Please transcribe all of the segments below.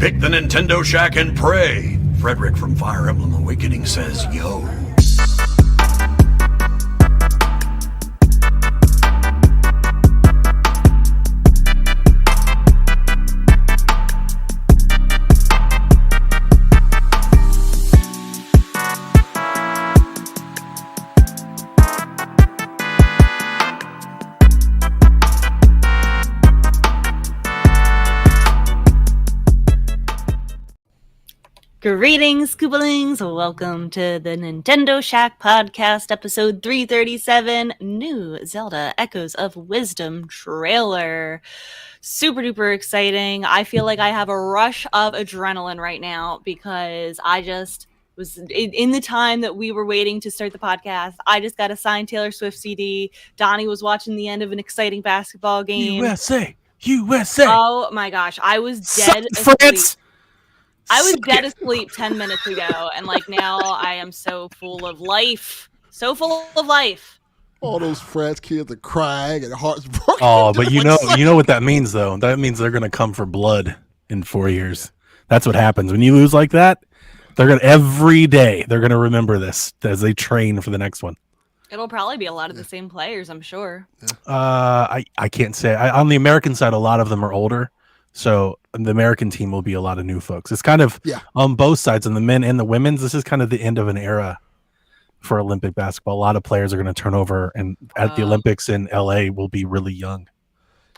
Pick the Nintendo Shack and pray. Frederick from Fire Emblem Awakening says, yo. Greetings, Koopalings! Welcome to the Nintendo Shack Podcast, episode 337, New Zelda Echoes of Wisdom trailer. Super duper exciting. I feel like I have a rush of adrenaline right now because I just was in the time that we were waiting to start the podcast. I just got a signed Taylor Swift CD. Donnie was watching the end of an exciting basketball game. USA! Oh my gosh, I was dead France! asleep. I was dead asleep 10 minutes ago, and like now I am so full of life. So full of life. All those French kids are crying and hearts broken. Oh, but you know what that means, though. That means they're going to come for blood in 4 years. That's what happens when you lose like that. Every day they're gonna remember this as they train for the next one. It'll probably be a lot of the same players, I'm sure. I can't say. On the American side, a lot of them are older, so the American team will be a lot of new folks. It's kind of on both sides, on the men and the women's. This is kind of the end of an era for Olympic basketball. A lot of players are going to turn over, and at the Olympics in LA will be really young.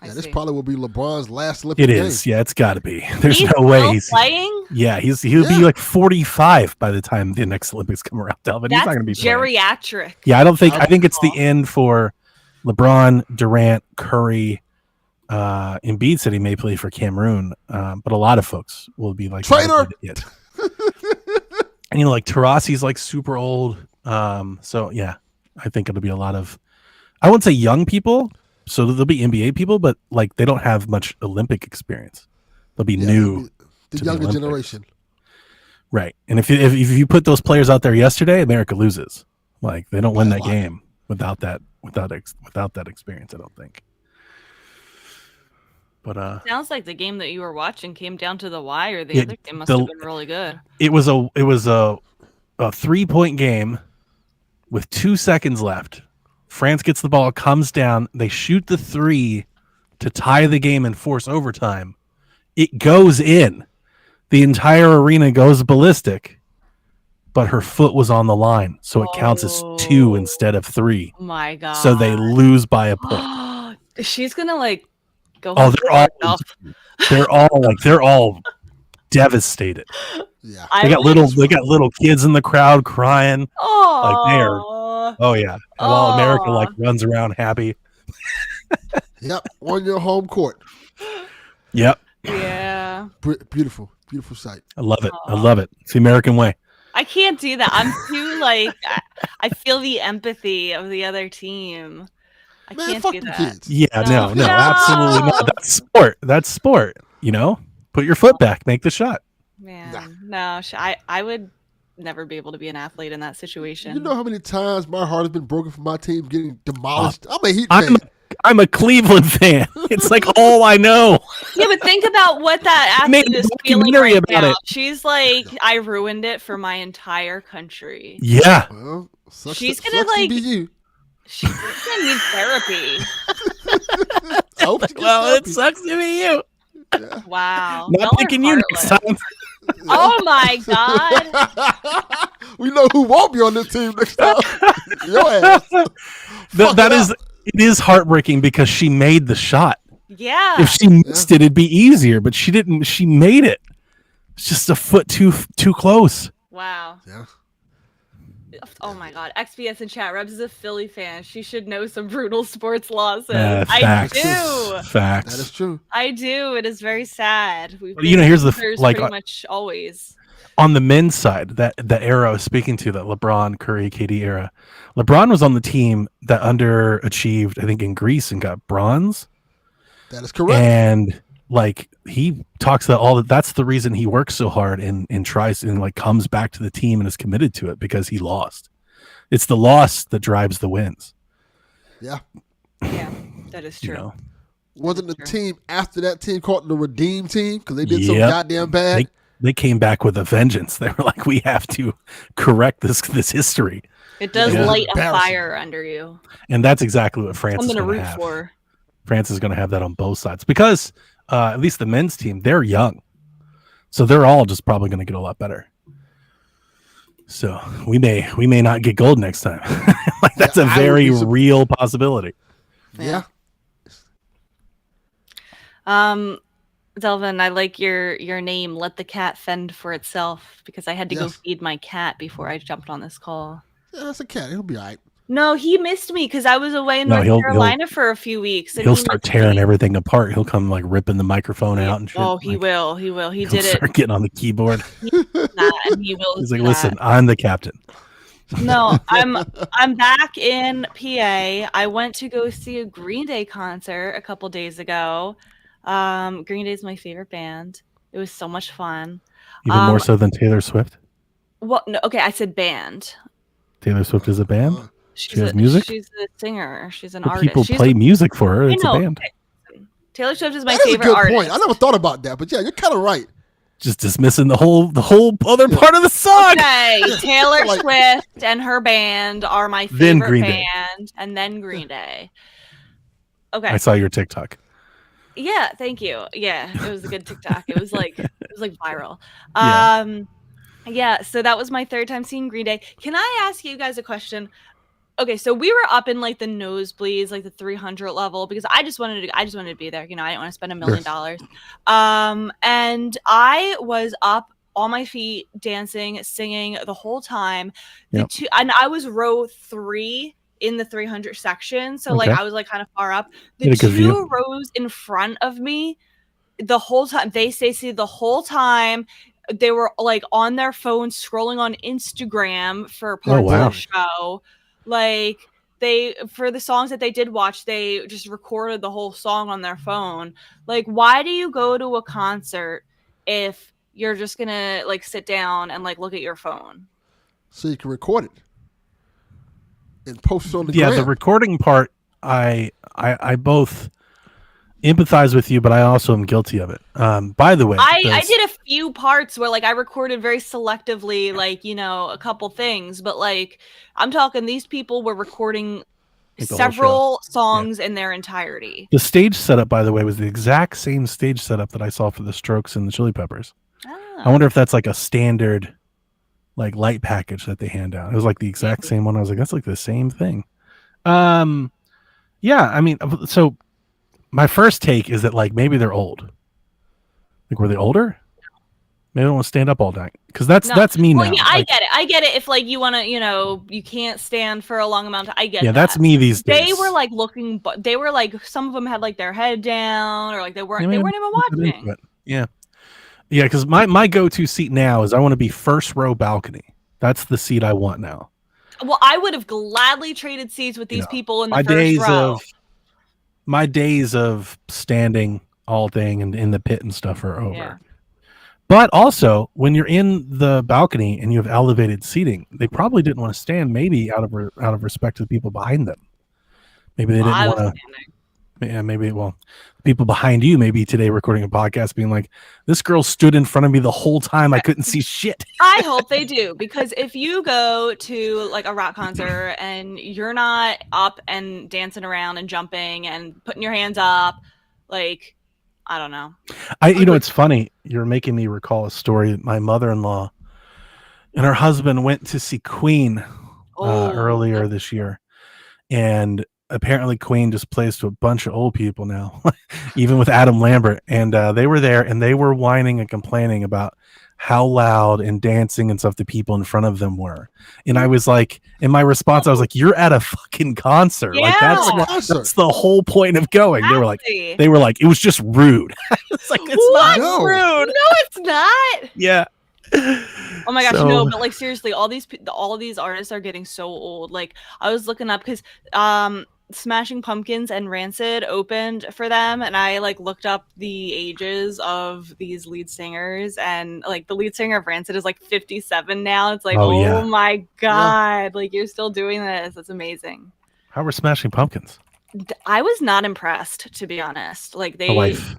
Yeah, this probably will be LeBron's last Olympic game. It is. Is. Yeah, it's got to be. There's he's no way he's playing. Yeah, he'll be like 45 by the time the next Olympics come around. Delvin, he's not going to be geriatric. Playing. Yeah, I think it's the end for LeBron, Durant, Curry. Embiid said he may play for Cameroon, but a lot of folks will be like traitor. And like Tarasi's like super old. So yeah, I think it'll be a lot of, I wouldn't say young people. So there'll be NBA people, but like they don't have much Olympic experience. They'll be new. The younger generation. Right. And if you put those players out there yesterday, America loses. Like they don't win that game without that experience, I don't think. But sounds like the game that you were watching came down to the wire. The other game must have been really good. It was a 3-point game with 2 seconds left. France gets the ball, comes down, they shoot the three to tie the game and force overtime. It goes in. The entire arena goes ballistic, but her foot was on the line, so it counts as 2 instead of 3. Oh my God. So they lose by a point. She's gonna like go. Oh, they're all devastated. Yeah. They got little kids in the crowd crying. Oh, like they are. Oh yeah. While America like runs around happy. Yep, on your home court. Yep. Yeah. Beautiful sight. I love it. I love it. It's the American way. I can't do that. I'm too like I feel the empathy of the other team. I can't fuck do that. Kids. Yeah, no, absolutely not. That's sport. You know, put your foot back, make the shot. Man, no, I would never be able to be an athlete in that situation. You know how many times my heart has been broken for my team getting demolished? I'm a Heat fan. I'm a Cleveland fan. It's like all I know. Yeah, but think about what that athlete is feeling right now. She's like, I ruined it for my entire country. Yeah. Well, she's gonna like. She's gonna need therapy. It sucks to be you. Yeah. Wow. Not picking you next time. Oh my God. We know who won't be on this team next time. Your ass. It is heartbreaking because she made the shot. Yeah. If she missed it, it'd be easier, but she didn't. She made it. It's just a foot too close. Wow. Yeah. Oh my God. XBS in chat. Rebs is a Philly fan. She should know some brutal sports laws. Facts. I do. Facts. That is true. I do. It is very sad. Here's the pretty much always. On the men's side, the era I was speaking to, that LeBron, Curry, KD era, LeBron was on the team that underachieved, I think, in Greece and got bronze. That is correct. And like he talks about all that. That's the reason he works so hard and tries and like comes back to the team and is committed to it because he lost. It's the loss that drives the wins. Yeah. Yeah, that is true. You know? Wasn't the True. team after that team called the Redeem Team because they did so Yep. goddamn bad? They came back with a vengeance. They were like, we have to correct this history. It does Yeah. light a Embarrassing. fire under you. And that's exactly what France is Something to going to root have. for. France is going to have that on both sides because at least the men's team, they're young. So they're all just probably going to get a lot better. So we may not get gold next time. Like that's a very real possibility. Yeah. Delvin, I like your name. Let the cat fend for itself because I had to go feed my cat before I jumped on this call. Yeah, that's a cat. He'll be all right. No, he missed me because I was away in North Carolina for a few weeks. And he'll start tearing everything apart. He'll come like ripping the microphone out and shit. Oh, he will. He will. He did start getting on the keyboard. And he will. He's like, listen, I'm the captain. No, I'm back in PA. I went to go see a Green Day concert a couple days ago. Green Day is my favorite band. It was so much fun. Even more so than Taylor Swift? Well, no, okay, I said band. Taylor Swift is a band? She has music? She's a singer. She's an But artist. People play music for her. It's a band. Taylor Swift is my That is favorite a good artist. point. I never thought about that, but yeah, you're kind of right. Just dismissing the whole other part of the song. Okay, Taylor Swift and her band are my favorite band, and then Green Day. Okay, I saw your TikTok. Yeah, thank you. Yeah, it was a good TikTok. It was like viral. Yeah, so that was my third time seeing Green Day. Can I ask you guys a question? Okay, so we were up in like the nosebleeds, like the 300 level, because I just wanted to be there. You know, I didn't want to spend $1 million. And I was up on my feet, dancing, singing the whole time. And I was row 3 in the 300 section, so like I was like kind of far up. The 2 rows in front of me, the whole time they Stacey, the whole time they were like on their phones scrolling on Instagram for parts of the show. Like for the songs that they did watch, they just recorded the whole song on their phone. Like, why do you go to a concert if you're just gonna like sit down and like look at your phone? So you can record it and post it on the gram. Yeah, the recording part, I both empathize with you, but I also am guilty of it. By the way, I did a few parts where like I recorded very selectively, like, you know, a couple things, but like I'm talking these people were recording several songs in their entirety. The stage setup, by the way, was the exact same stage setup that I saw for the Strokes and the Chili Peppers. I wonder if that's like a standard like light package that they hand out. It was like the exact same one. I was like, that's like the same thing. Yeah, I mean, so my first take is that like maybe they're old. Like, were they older? Maybe they don't want to stand up all night because that's me now. Yeah, I get it. I get it. If like you want to, you know, you can't stand for a long amount of time. I get. Yeah, that's me these days. They were like looking, but they were like some of them had like their head down or like they weren't even watching. Yeah, because my go-to seat now is I want to be first row balcony. That's the seat I want now. Well, I would have gladly traded seats with these people in the first row. My days of standing all day and in the pit and stuff are over. Yeah. But also, when you're in the balcony and you have elevated seating, they probably didn't want to stand, maybe out of respect to the people behind them. Maybe they didn't want to. Yeah, maybe. Well, people behind you, maybe today recording a podcast, being like, "This girl stood in front of me the whole time. I couldn't see shit." I hope they do, because if you go to like a rock concert and you're not up and dancing around and jumping and putting your hands up, like, I don't know. It's funny. You're making me recall a story. My mother-in-law and her husband went to see Queen earlier this year, and apparently Queen just plays to a bunch of old people now, even with Adam Lambert. And they were there and they were whining and complaining about how loud and dancing and stuff the people in front of them were. And I was like, in my response, I was like, you're at a fucking concert. Yeah. Like that's the whole point of going. Exactly. They were like, it was just rude. It's like, it's not rude. No, it's not. Yeah. Oh my gosh, no, but like seriously, all these artists are getting so old. Like I was looking up because Smashing Pumpkins and Rancid opened for them, and I like looked up the ages of these lead singers, and like the lead singer of Rancid is like 57 now. It's like, my god, like you're still doing this. That's amazing. How were Smashing Pumpkins? I was not impressed, to be honest. Like A life.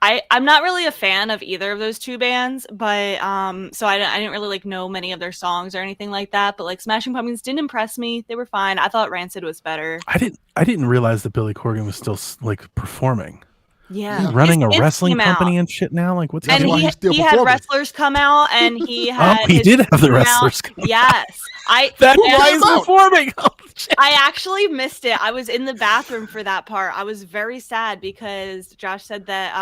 I'm not really a fan of either of those two bands, but so I didn't really like know many of their songs or anything like that. But like Smashing Pumpkins didn't impress me. They were fine. I thought Rancid was better. I didn't realize that Billy Corgan was still like performing. Yeah, Running a His kids wrestling came company out. and shit now. Like what's And he doing? why he's still he had performing. wrestlers come out, and he had. He his did have the come out. wrestlers come out. Yes, That's Who why came he's out? performing. Oh, shit. I actually missed it. I was in the bathroom for that part. I was very sad because Josh said that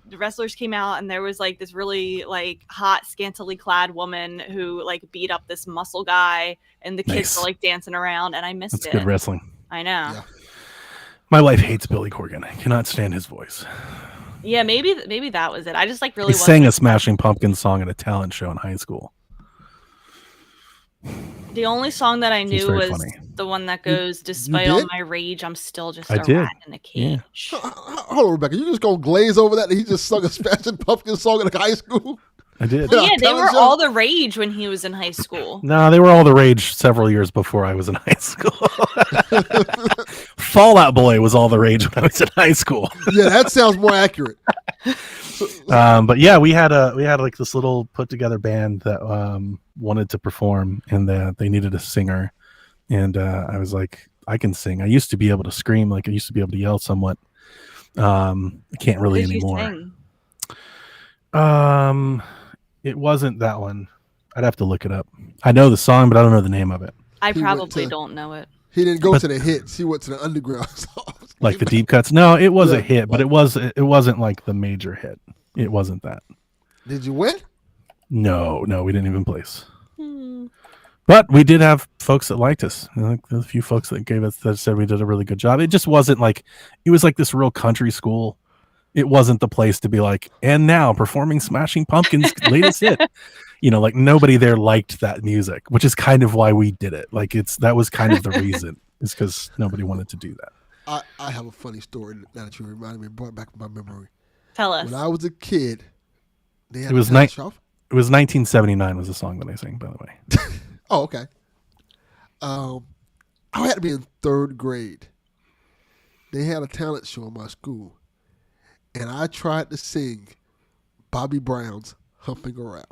the wrestlers came out and there was like this really like hot, scantily clad woman who like beat up this muscle guy, and the kids Nice. were like dancing around, and I missed That's it. good wrestling. I know. Yeah. My wife hates Billy Corgan. I cannot stand his voice. Yeah, maybe that was it. I just like really He wasn't sang a impressed. Smashing Pumpkins song at a talent show in high school. The only song that I It's knew very was funny. the one that goes, "Despite all did? my rage, I'm still just I a did. rat in a Yeah. cage." Hold on, Rebecca. You just gonna glaze over that he just sung a Smashing Pumpkin song in high school? I did. Well, yeah, they Talent were show? all the rage when he was in high school. No, they were all the rage several years before I was in high school. Fallout Boy was all the rage when I was in high school. Yeah, that sounds more accurate. But yeah, we had like this little put together band that wanted to perform, and they needed a singer, and I was like, I can sing. I used to be able to scream, like I used to be able to yell somewhat. I can't really What did you anymore. sing? It wasn't that one. I'd have to look it up. I know the song, but I don't know the name of it. I He went probably to- don't know it. He didn't go But- to the hits. He went to the underground songs. Like the deep cuts. No, it was Yeah, a hit, but it wasn't like the major hit. It wasn't that. Did you win? No, we didn't even place. But we did have folks that liked us. Like a few folks that gave us that said we did a really good job. It just wasn't like it was like this real country school. It wasn't the place to be like, and now performing Smashing Pumpkins' latest hit. Like nobody there liked that music, which is kind of why we did it. Like that was kind of the reason, is because nobody wanted to do that. I have a funny story now that you reminded me, brought back my memory. Tell us. When I was a kid, they had It was a talent night- show. It was 1979 was the song that I sang, by the way. Oh, okay. I had to be in third grade. They had a talent show in my school, and I tried to sing Bobby Brown's "Humping Around."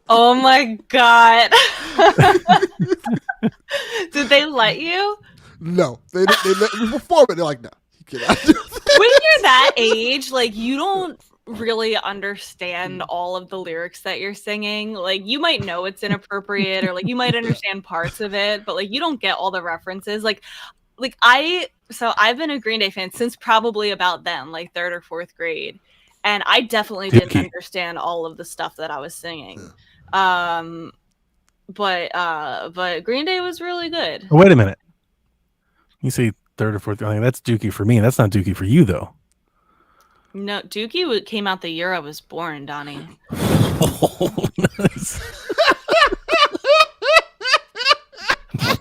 Oh my god. Did they let you? No, they let me perform it. They're like, "No, you cannot do that." When you're that age, like you don't really understand all of the lyrics that you're singing. Like you might know it's inappropriate or like you might understand parts of it, but like you don't get all the references. Like I've been a Green Day fan since probably about then, like third or fourth grade. And I definitely didn't Okay. understand all of the stuff that I was singing. But Green Day was really good. Oh, wait a minute. You say third or fourth? I mean, that's Dookie for me. That's not Dookie for you, though. No, Dookie came out the year I was born, Donnie. Oh, nice.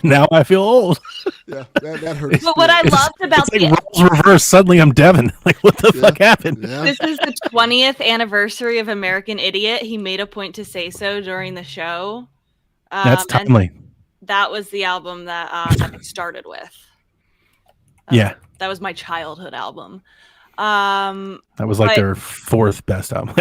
Now I feel old. Yeah, that hurt. But what I loved about It's like roles reversed. Suddenly I'm Devin. Like, what the fuck happened? Yeah. this is the 20th anniversary of American Idiot. He made a point to say so during the show. That's And timely. that was the album that I started with. Yeah, That was my childhood album. that was like but- their fourth best album.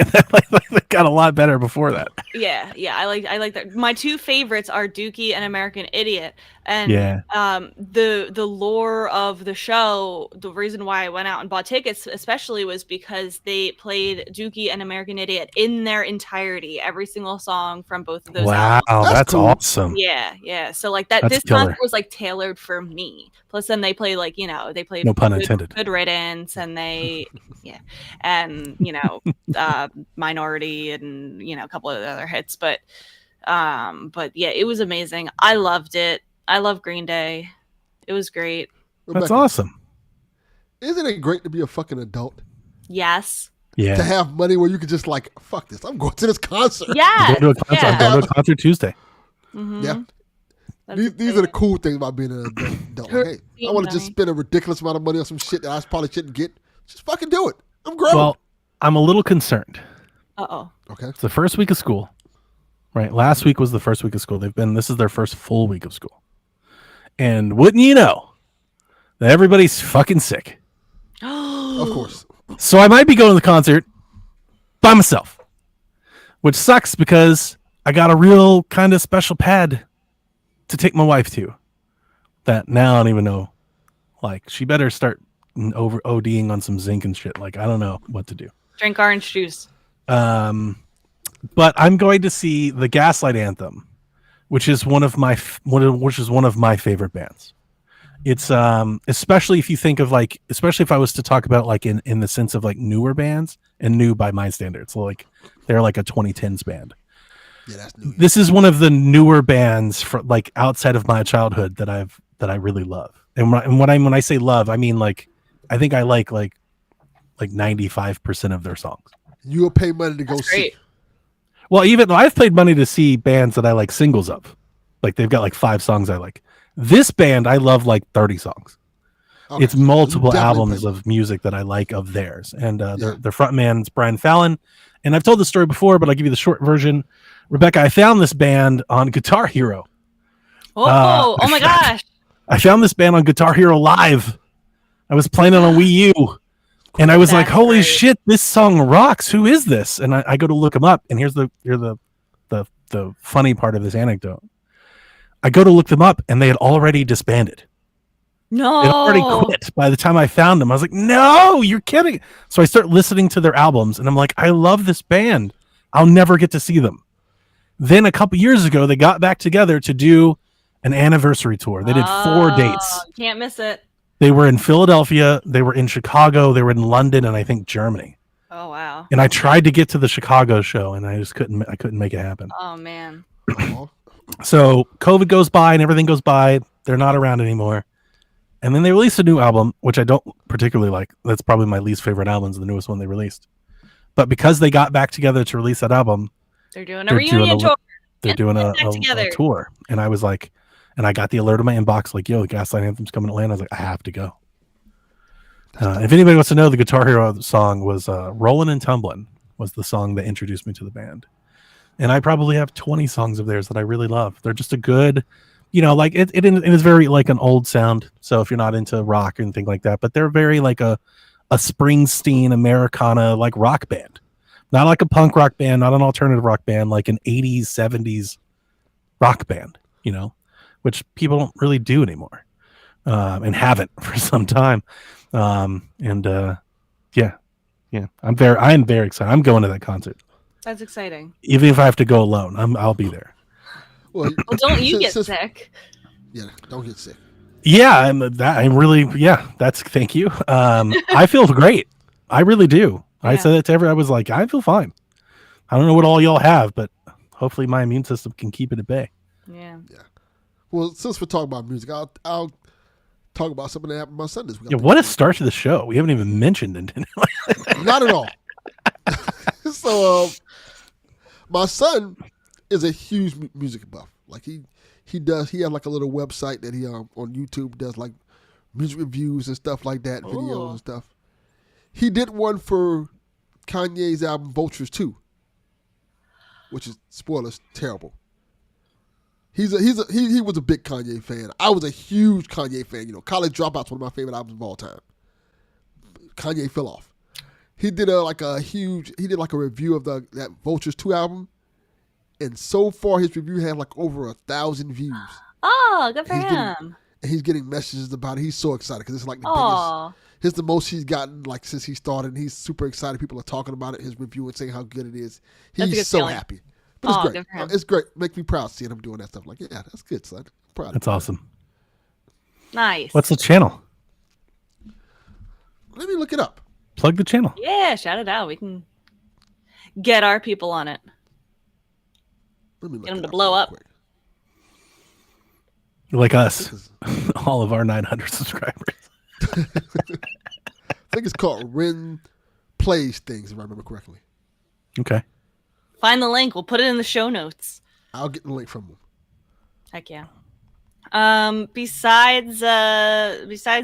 They got a lot better before that. Yeah, I like that. My two favorites are Dookie and American Idiot. And Yeah. the lore of the show, the reason why I went out and bought tickets especially was because they played Dookie and American Idiot in their entirety, every single song from both of those Wow, albums. that's cool. awesome. Yeah. So like that, That's this killer. concert was like tailored for me. Plus, then they played like they played No pun intended. Good Riddance, and they and Minority, and a couple of other hits. But yeah, it was amazing. I loved it. I love Green Day. It was great. That's Rebecca, awesome. Isn't it great to be a fucking adult? Yes. To Yeah. have money where you could just like, fuck this, I'm going to this concert. I'm Yeah. going to a concert. I'm going to a concert Tuesday. Mhm. Yeah. That's These are the great. cool things about being an adult. Like, hey, I want to just spend a ridiculous amount of money on some shit that I probably shouldn't get. Just fucking do it. I'm grown. Well, I'm a little concerned. Uh-oh. Okay. It's the first week of school, right? Last week was the first week of school. This is their first full week of school. And wouldn't you know that everybody's fucking sick. Of course. So I might be going to the concert by myself, which sucks because I got a real kind of special pad to take my wife to that now I don't even know. Like, she better start over ODing on some zinc and shit. Like, I don't know what to do. Drink orange juice. But I'm going to see the Gaslight Anthem, which is one of my favorite bands. It's especially if you think of like, especially if I was to talk about like in the sense of like newer bands, and new by my standards, like they're like a 2010s band. Yeah, that's new. This is one of the newer bands for like outside of my childhood that I really love. And when I say love, I mean like I think I like 95% of their songs. You'll pay money to go That's see. great. Well, even though I've paid money to see bands that I like singles of, like they've got like 5 songs I like. This band I love like 30 songs. Okay, It's multiple definitely albums pay of music that I like of theirs, and their frontman is Brian Fallon. And I've told the story before, but I'll give you the short version. Rebecca, I found this band on Guitar Hero. Oh my gosh. I found this band on Guitar Hero Live. I was playing it on Wii U, and I was like, That's "Holy great. shit, this song rocks! Who is this?" And I go to look him up, and here's the funny part of this anecdote. I go to look them up, and they had already disbanded. No. They'd already quit by the time I found them. I was like, "No, you're kidding!" So I start listening to their albums, and I'm like, "I love this band. I'll never get to see them." Then a couple years ago, they got back together to do an anniversary tour. They did 4 dates. Can't miss it. They were in Philadelphia, they were in Chicago, they were in London, and I think Germany. Oh wow. And I tried to get to the Chicago show, and I just couldn't. I couldn't make it happen. Oh man. Oh, So COVID goes by, and everything goes by. They're not around anymore. And then they released a new album, which I don't particularly like. That's probably my least favorite album, is the newest one they released. But because they got back together to release that album, They're doing a They're doing reunion tour. they're And doing they a, get back together. a tour. And I was like, and I got the alert in my inbox, like, "Yo, the Gaslight Anthem's coming to Atlanta." I was like, I have to go. If anybody wants to know, the Guitar Hero song was "Rollin' and Tumblin'" was the song that introduced me to the band. And I probably have 20 songs of theirs that I really love. They're just a good, like it is very like an old sound. So if you're not into rock or anything like that, but they're very like a Springsteen Americana like rock band, not like a punk rock band, not an alternative rock band, like an 80s, 70s rock band, which people don't really do anymore, and haven't for some time. Yeah, I'm very excited. I'm going to that concert. That's exciting. Even if I have to go alone, I'll be there. Well, don't you get since- sick? Yeah, don't get sick. Yeah, thank you. I feel great. I really do. I Yeah. said that to everyone. I was like, I feel fine. I don't know what all y'all have, but hopefully my immune system can keep it at bay. Yeah. Well, since we're talking about music, I'll talk about something that happened my son this week. Yeah, what a start to the show. We haven't even mentioned it. Not at all. So, my son is a huge music buff. Like he has like a little website that he on YouTube does like music reviews and stuff like that, videos Ooh. and stuff. He did one for Kanye's album Vultures 2, which is, spoilers, terrible. He was a big Kanye fan. I was a huge Kanye fan. College Dropout's one of my favorite albums of all time. Kanye fell off. He did like a review of that Vultures 2 album, and so far his review had like over 1,000 views. Oh, good for He's getting- him. And he's getting messages about it. He's so excited because it's like the Oh, biggest. It's the most he's gotten like since he started. And he's super excited. People are talking about it, his review, and saying how good it is. That's a He's good so feeling. happy. But it's Oh, great. good for him. It's great. Make me proud seeing him doing that stuff. Like, yeah, that's good, son. I'm proud. That's awesome. nice. What's the channel? Let me look it up. Plug the channel. Yeah, shout it out. We can get our people on it. Let me look Get 'em it to up blow real up. quick. Like us, This is- all of our 900 subscribers. I think it's called Ren Plays Things, if I remember correctly. Okay. Find the link. We'll put it in the show notes. I'll get the link from him. Heck yeah. Besides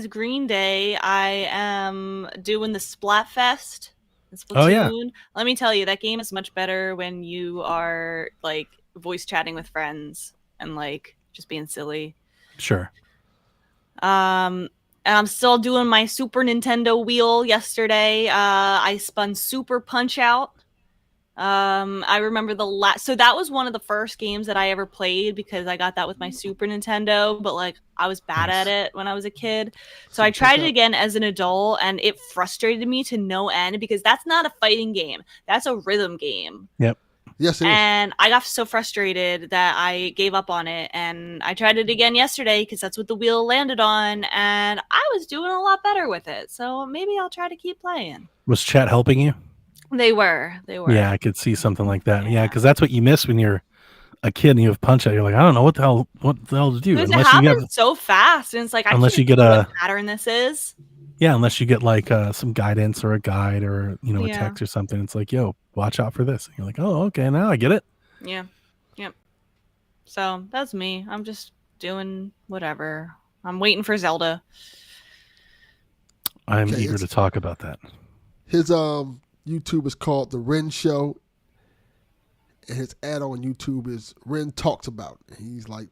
Green Day, I am doing the Splatfest. in Splatoon. Oh, yeah. Let me tell you, that game is much better when you are like voice chatting with friends and like just being silly. Sure. And I'm still doing my Super Nintendo wheel yesterday. I spun Super Punch Out. I remember so that was one of the first games that I ever played because I got that with my Super Nintendo, but like I was bad at it when I was a kid. So I tried it again as an adult and it frustrated me to no end because that's not a fighting game. That's a rhythm game. Yep. Yes, it is. And I got so frustrated that I gave up on it. And I tried it again yesterday because that's what the wheel landed on. And I was doing a lot better with it. So maybe I'll try to keep playing. Was chat helping you? They were. Yeah, I could see something like that. Yeah, because that's what you miss when you're a kid and you have Punch Out. You're like, I don't know what the hell to do. Because it happens so fast, and it's like unless I can't you get what pattern this is. Yeah, unless you get like some guidance or a guide or a text or something. It's like, yo, watch out for this. And you're like, oh, okay, now I get it. Yeah, yep. So that's me. I'm just doing whatever. I'm waiting for Zelda. I'm eager to talk about that. His YouTube is called The Ren Show, and his ad on YouTube is Ren Talks About. And he's like,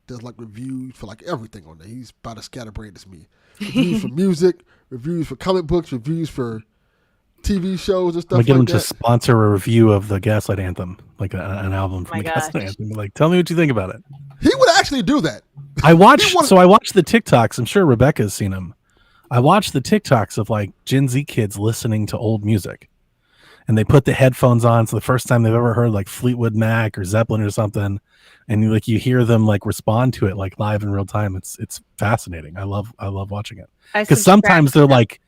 does like reviews for like everything on there. He's about as scatterbrained as me. Reviews for music, reviews for comic books, reviews for TV shows and stuff like that. Get him to sponsor a review of the Gaslight Anthem, like an album from the Gaslight Anthem. Like, tell me what you think about it. He would actually do that. I watched the TikToks. I'm sure Rebecca's seen them. I watched the TikToks of like Gen Z kids listening to old music, and they put the headphones on. So the first time they've ever heard like Fleetwood Mac or Zeppelin or something, and you hear them like respond to it like live in real time. It's fascinating. I love watching it because sometimes they're like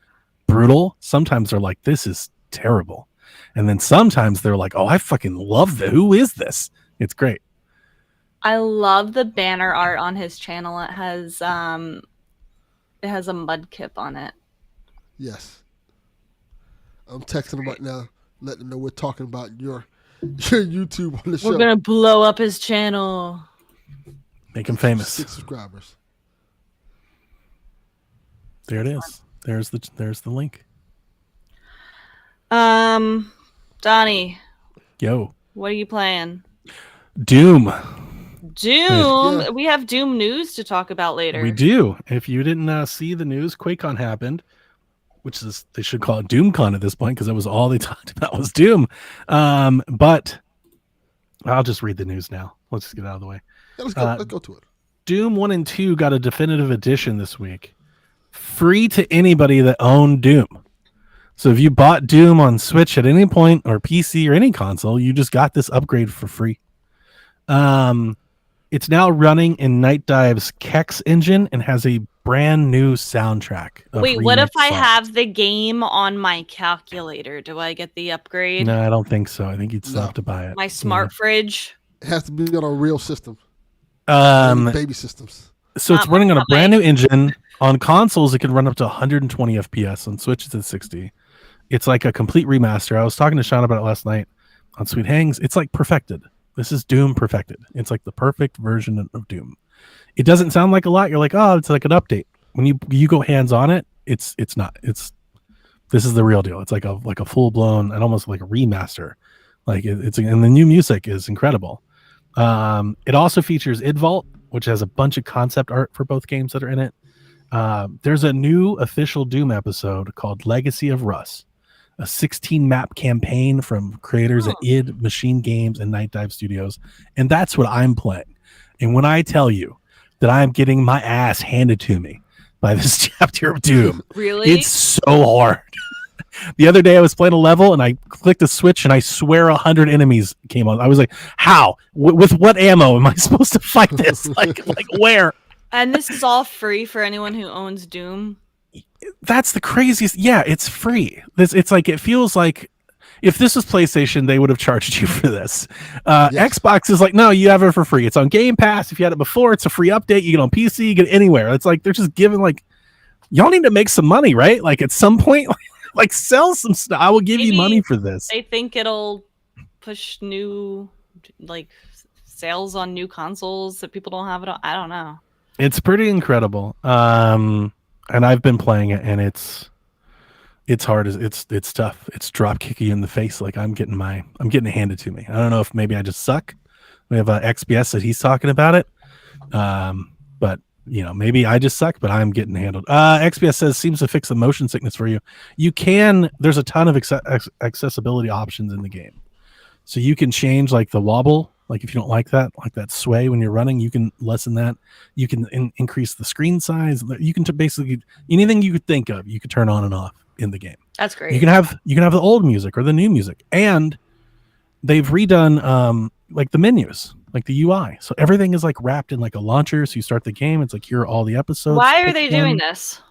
brutal. Sometimes they're like, this is terrible, and then sometimes they're like, oh, I fucking love that. Who is this? It's great. I love the banner art on his channel. It has a Mudkip on it. Yes. I'm texting him right now, letting him know we're talking about your YouTube on the show. We're gonna blow up his channel. Make him famous. 6 subscribers. There it is. There's the link. Donnie. Yo. What are you playing? Doom. Yeah. We have Doom news to talk about later. We do. If you didn't see the news, QuakeCon happened, which is, they should call it DoomCon at this point because that was all they talked about was Doom. But I'll just read the news now. Let's just get out of the way. Yeah, let's go to it. Doom 1 and 2 got a definitive edition this week. Free to anybody that owned Doom. So if you bought Doom on Switch at any point or PC or any console, you just got this upgrade for free. It's now running in Night Dive's Kex engine and has a brand new soundtrack. Wait, what if I have the game on my calculator? Do I get the upgrade? No, I don't think so. I think you'd still have to buy it. My smart fridge? It has to be on a real system. Baby systems. So it's running on a brand new engine. On consoles, it can run up to 120 FPS. On Switch, it's at 60. It's like a complete remaster. I was talking to Sean about it last night on Sweet Hangs. It's like perfected. This is Doom perfected. It's like the perfect version of Doom. It doesn't sound like a lot. You're like, oh, it's like an update. When you go hands on it, it's not. This is the real deal. It's like a full blown and almost like a remaster. Like and the new music is incredible. It also features idVault, which has a bunch of concept art for both games that are in it. There's a new official Doom episode called Legacy of Russ, a 16 map campaign from creators at id, Machine Games, and Night Dive Studios. And that's what I'm playing. And when I tell you that I'm getting my ass handed to me by this chapter of Doom, really? It's so hard. The other day I was playing a level and I clicked a switch and I swear 100 enemies came on. I was like, how? With what ammo am I supposed to fight this? like where? And this is all free for anyone who owns Doom? That's the craziest. Yeah, it's free. It's like, it feels like if this was PlayStation, they would have charged you for this. Yes. Xbox is like, no, you have it for free. It's on Game Pass. If you had it before, it's a free update. You get on PC, you get it anywhere. It's like they're just giving like, y'all need to make some money, right? Like at some point, like sell some stuff. I will give you money for this. They think it'll push new like sales on new consoles that people don't have it on. I don't know. It's pretty incredible. And I've been playing it, and it's hard. It's tough. It's drop kicking you in the face. Like I'm getting it handed to me. I don't know if maybe I just suck. We have XBS that he's talking about it. But maybe I just suck, but I'm getting handled. XPS says seems to fix the motion sickness for you. There's a ton of accessibility options in the game. So you can change like the wobble, like if you don't like that sway when you're running, you can lessen that. You can increase the screen size. You can basically anything you could think of, you could turn on and off in the game. That's great. You can have the old music or the new music, and they've redone like the menus, like the UI. So everything is like wrapped in like a launcher. So you start the game, it's like here are all the episodes. Why are they doing this?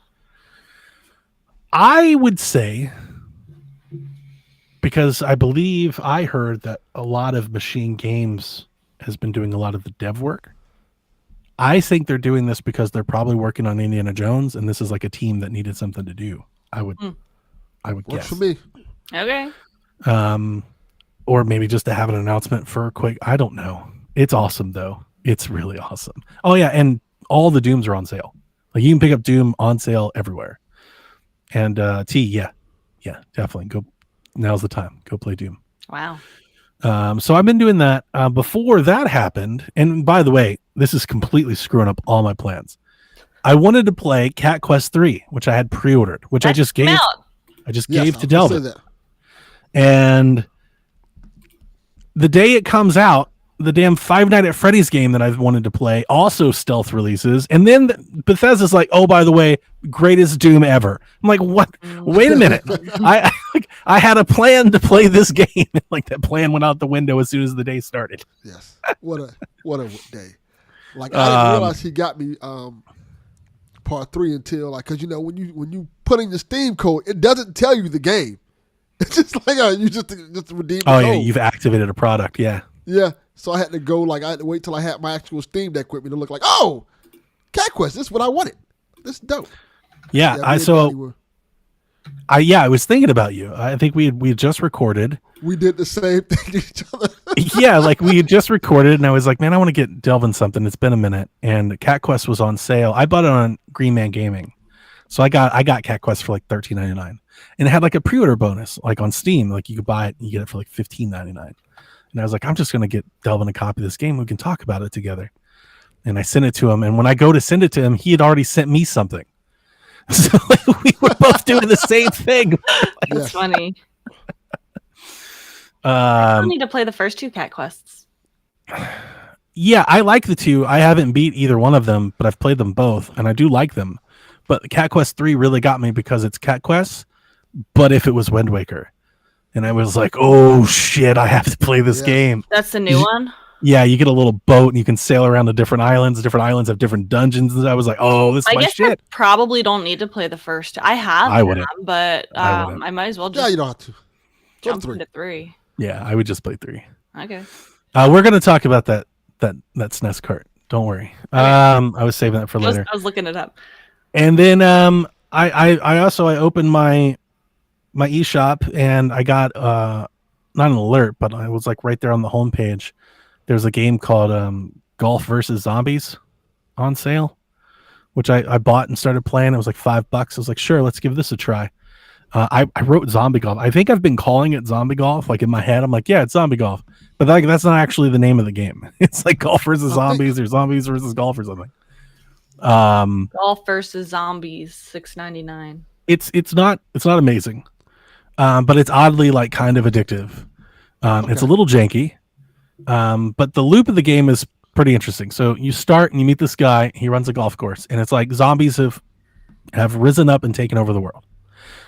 I would say because I believe I heard that a lot of Machine Games has been doing a lot of the dev work. I think they're doing this because they're probably working on Indiana Jones, and this is like a team that needed something to do. I would Works guess. for me. Okay. Or maybe just to have an announcement for a quick. I don't know. It's awesome though. It's really awesome. Oh yeah, and all the Dooms are on sale. Like you can pick up Doom on sale everywhere. And yeah, definitely go. Now's the time. Go play Doom. Wow. So I've been doing that. Before that happened, and by the way, this is completely screwing up all my plans. I wanted to play Cat Quest 3, which I had pre-ordered, which I just gave to Delvin. And the day it comes out, the damn Five Nights at Freddy's game that I've wanted to play also stealth releases, and then Bethesda's like, "Oh, by the way, greatest Doom ever." I'm like, "What? Wait a minute! I had a plan to play this game, like that plan went out the window as soon as the day started." Yes, what a day! Like I didn't realize he got me part 3 until like because when you put in your Steam code, it doesn't tell you the game. It's just like you just redeem the code. Yeah, you've activated a product, yeah. Yeah. So I had to go, I had to wait till I had my actual Steam Deck with me to look like, oh, Cat Quest, this is what I wanted. This is dope. Yeah, I was thinking about you. I think we had just recorded. We did the same thing to each other. Yeah, like we had just recorded, and I was like, man, I want to get Delvin something. It's been a minute, and Cat Quest was on sale. I bought it on Green Man Gaming, so I got Cat Quest for like $13.99, and it had like a pre-order bonus, like on Steam, like you could buy it and you get it for like $15.99. And I was like, I'm just going to get Delvin a copy of this game. We can talk about it together. And I sent it to him. And when I go to send it to him, he had already sent me something. So like, we were both doing the same thing. That's funny. I still need to play the first 2 Cat Quests. Yeah, I like the 2. I haven't beat either one of them, but I've played them both. And I do like them. But Cat Quest 3 really got me because it's Cat Quest, but if it was Wind Waker. And I was like, oh, shit, I have to play this game. That's the new one? Yeah, you get a little boat and you can sail around to different islands. Different islands have different dungeons. And I was like, oh, this is my shit. I probably don't need to play the first. I have them, but I might as well just you don't have to. jump into 3. Yeah, I would just play 3. Okay. We're going to talk about that SNES cart. Don't worry. Okay. I was saving that for later. I was looking it up. And then I also opened my eShop and I got not an alert, but I was like right there on the homepage. There's a game called Golf versus Zombies on sale, which I bought and started playing. It was like $5. I was like, sure, let's give this a try. I wrote Zombie Golf. I think I've been calling it Zombie Golf. Like in my head, I'm like, yeah, it's Zombie Golf. But that's not actually the name of the game. It's like Golf versus Zombies or Zombies versus Golf or something. Golf versus Zombies, $6.99. It's not amazing. But it's oddly like kind of addictive. It's a little janky, but the loop of the game is pretty interesting. So you start and you meet this guy. He runs a golf course, and it's like zombies have risen up and taken over the world.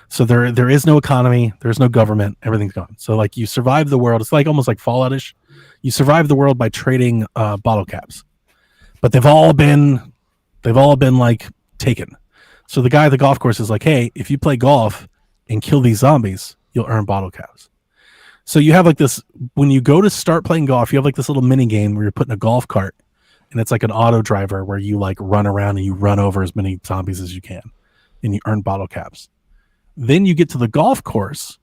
So there is no economy, there's no government, everything's gone. So like you survive the world. It's like almost like Fallout-ish. You survive the world by trading bottle caps, but they've all been like taken. So the guy at the golf course is like, hey, if you play golf and kill these zombies, you'll earn bottle caps. So you have like this, when you go to start playing golf, you have like this little mini game where you're put in a golf cart, and it's like an auto driver where you like run around and you run over as many zombies as you can, and you earn bottle caps. Then you get to the golf course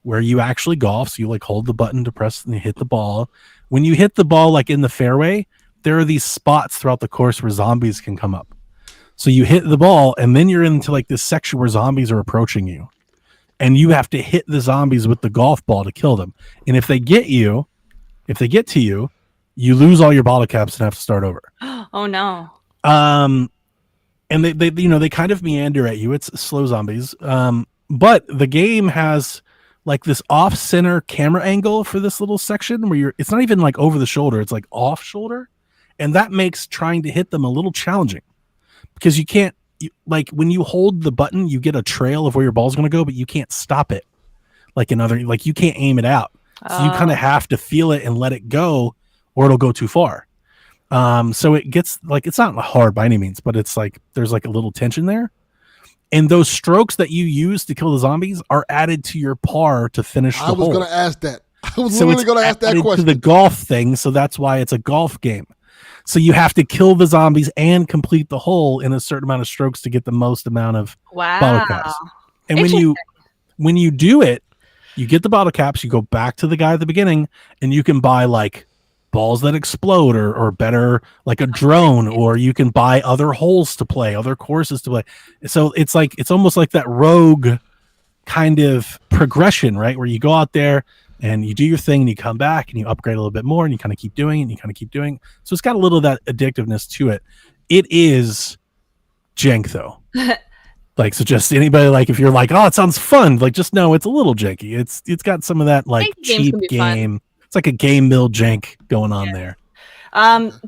where you actually golf. So you like hold the button to press and you hit the ball. When you hit the ball like in the fairway, there are these spots throughout the course where zombies can come up. So you hit the ball, and then you're into like this section where zombies are approaching you. And you have to hit the zombies with the golf ball to kill them. And if they get to you, you lose all your bottle caps and have to start over. Oh no. and they kind of meander at you. It's slow zombies. But the game has like this off center camera angle for this little section where it's not even like over the shoulder, it's like off shoulder. And that makes trying to hit them a little challenging because you can't, like when you hold the button, you get a trail of where your ball's going to go, but you can't stop it. Like you can't aim it out. So you kind of have to feel it and let it go or it'll go too far. So it gets like, it's not hard by any means, but it's like, there's like a little tension there. And those strokes that you use to kill the zombies are added to your par to finish the hole. I was going to ask that. I was literally going to ask that question. To the golf thing, so that's why it's a golf game. So you have to kill the zombies and complete the hole in a certain amount of strokes to get the most amount of bottle caps. And when you do it, you get the bottle caps, you go back to the guy at the beginning, and you can buy like balls that explode or better like a drone, or you can buy other holes to play, other courses to play. So it's almost like that rogue kind of progression, right? Where you go out there and you do your thing and you come back and you upgrade a little bit more and you kind of keep doing it and you kind of keep doing. So it's got a little of that addictiveness to it. It is jank though. Like, so just anybody, like if you're like, oh, it sounds fun, like just know it's a little janky. It's got some of that like cheap game. It's like a game mill jank going on there.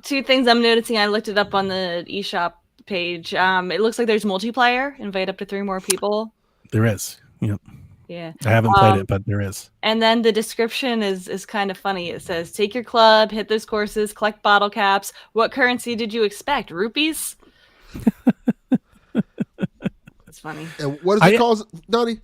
Two things I'm noticing. I looked it up on the eShop page. It looks like there's multiplayer. Invite up to 3 more people. There is. Yep. Yeah. I haven't played it, but there is. And then the description is kind of funny. It says, take your club, hit those courses, collect bottle caps. What currency did you expect? Rupees? It's funny. And what is it called, Donnie?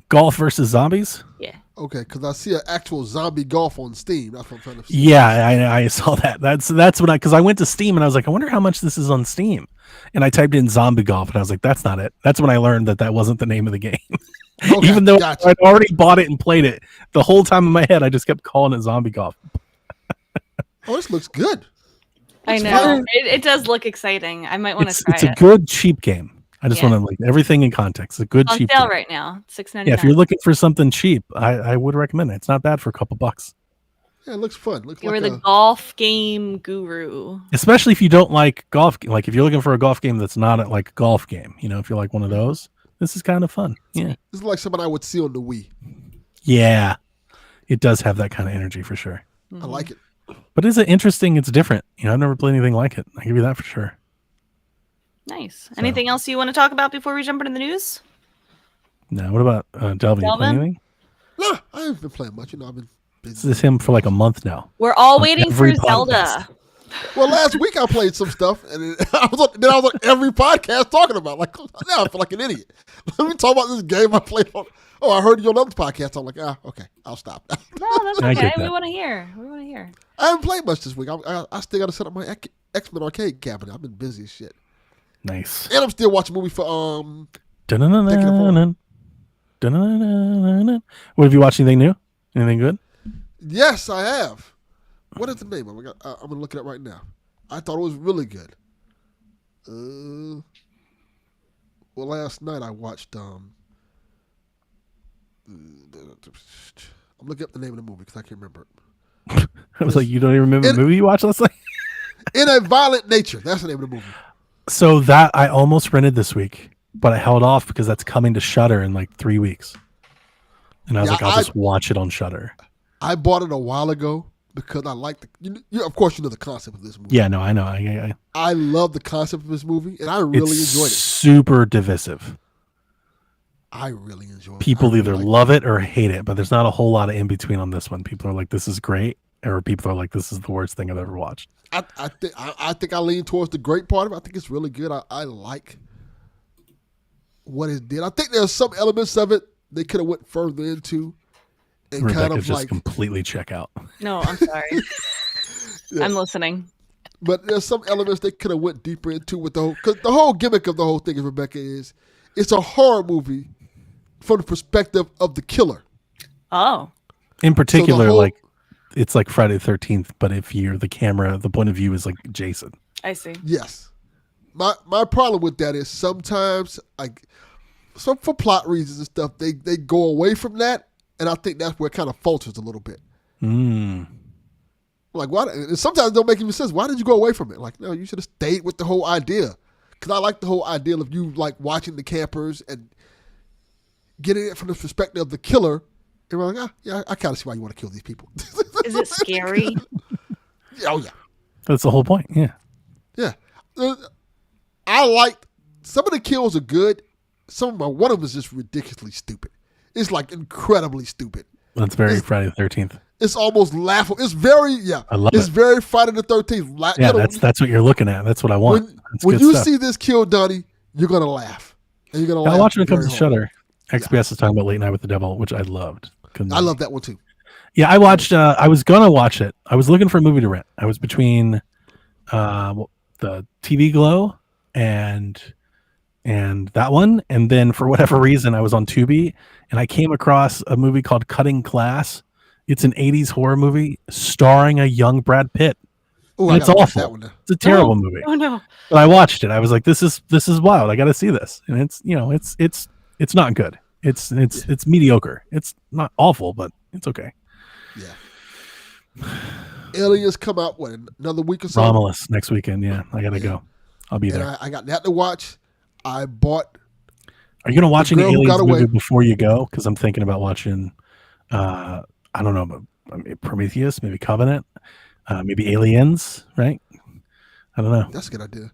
Golf versus zombies? Yeah. Okay, because I see an actual zombie golf on Steam. That's what I'm trying to see. Yeah, I saw that. That's what because I went to Steam and I was like, I wonder how much this is on Steam. And I typed in zombie golf and I was like, that's not it. That's when I learned that wasn't the name of the game. Okay, even though I'd already bought it and played it, the whole time in my head, I just kept calling it zombie golf. Oh, this looks good. I know. It does look exciting. I might want to try it. It's a good, cheap game. I just want to like everything in context. It's a good, cheap sale game. right now. $6.99. Yeah, if you're looking for something cheap, I would recommend it. It's not bad for a couple bucks. Yeah, it looks fun. You're the golf game guru. Especially if you don't like golf. Like if you're looking for a golf game that's not like a golf game, if you're like one of those, this is kind of fun. Yeah. This is like something I would see on the Wii. Yeah. It does have that kind of energy for sure. I like it. But is it interesting? It's different. I've never played anything like it. I give you that for sure. Nice. Anything else you want to talk about before we jump into the news? No. What about Delvin? You play anything? No, I haven't been playing much. I've been busy. This is him for like a month now. We're all waiting for Zelda. Well, last week I played some stuff, and I was on every podcast talking about it. Like, now I feel like an idiot. Let me talk about this game I played on. Oh, I heard you on another podcast. I'm like, okay, I'll stop. No, that's okay. We want to hear. I haven't played much this week. I still got to set up my X-Men arcade cabinet. I've been busy as shit. Nice. And I'm still watching a movie for What have you watched? Anything new? Anything good? Yes, I have. What is the name of it? I'm gonna look it up right now. I thought it was really good. Well, last night I watched I'm looking up the name of the movie because I can't remember it. I was like, you don't even remember the movie you watched last night? In a Violent Nature. That's the name of the movie. So that I almost rented this week, but I held off because that's coming to Shudder in like 3 weeks. And I was like, I'll just watch it on Shudder. I bought it a while ago because I like of course you know the concept of this movie. Yeah, no, I know. I love the concept of this movie, and I really enjoyed it. Super divisive. I really enjoyed it. People either love it or hate it, but there's not a whole lot of in between on this one. People are like, this is great, or people are like, this is the worst thing I've ever watched. I think I lean towards the great part of it. I think it's really good. I like what it did. I think there's some elements of it they could have went further into and Rebecca kind of just completely check out. No, I'm sorry. Yeah. I'm listening. But there's some elements they could have went deeper into with because the whole gimmick of the whole thing, Rebecca, is it's a horror movie from the perspective of the killer. Oh. In particular, it's like Friday the 13th, but if you're the camera, the point of view is like Jason. I see. Yes. My problem with that is sometimes, for plot reasons and stuff, they go away from that, and I think that's where it kind of falters a little bit. Like, why? And sometimes it don't make any sense. Why did you go away from it? Like, no, you should have stayed with the whole idea. because I like the whole idea of you like watching the campers and getting it from the perspective of the killer. And we're like, yeah, I kind of see why you want to kill these people. Is it scary? Oh yeah, That's the whole point. Yeah. yeah. I liked some of the kills are good. One of them is just ridiculously stupid. It's like incredibly stupid. That's very Friday the 13th. It's almost laughable. It's very I love It's it. very Friday the 13th. Yeah, that's what you're looking at. That's what I want. When you see this kill, Donnie, you're gonna laugh. And you're gonna laugh. I watch when it comes to very Shudder. XPS is talking about Late Night with the Devil, which I loved. I love that one too. Yeah, I watched. I was gonna watch it. I was looking for a movie to rent. I was between the TV Glow and that one, and then for whatever reason, I was on Tubi, and I came across a movie called Cutting Class. It's an 80s horror movie starring a young Brad Pitt. Oh, It's awful. That one now. It's a terrible movie. Oh no! But I watched it. I was like, "This is wild. I got to see this." And it's not good. It's mediocre. It's not awful, but it's okay. Yeah. Aliens come out another week or so. Romulus next weekend. Yeah, I gotta go. I'll be there. And I got that to watch. I bought. Are you gonna watch any Girl Who Aliens Got movie Away. before you go? Because I'm thinking about watching. I don't know, Prometheus, maybe Covenant, maybe Aliens. Right? I don't know. That's a good idea.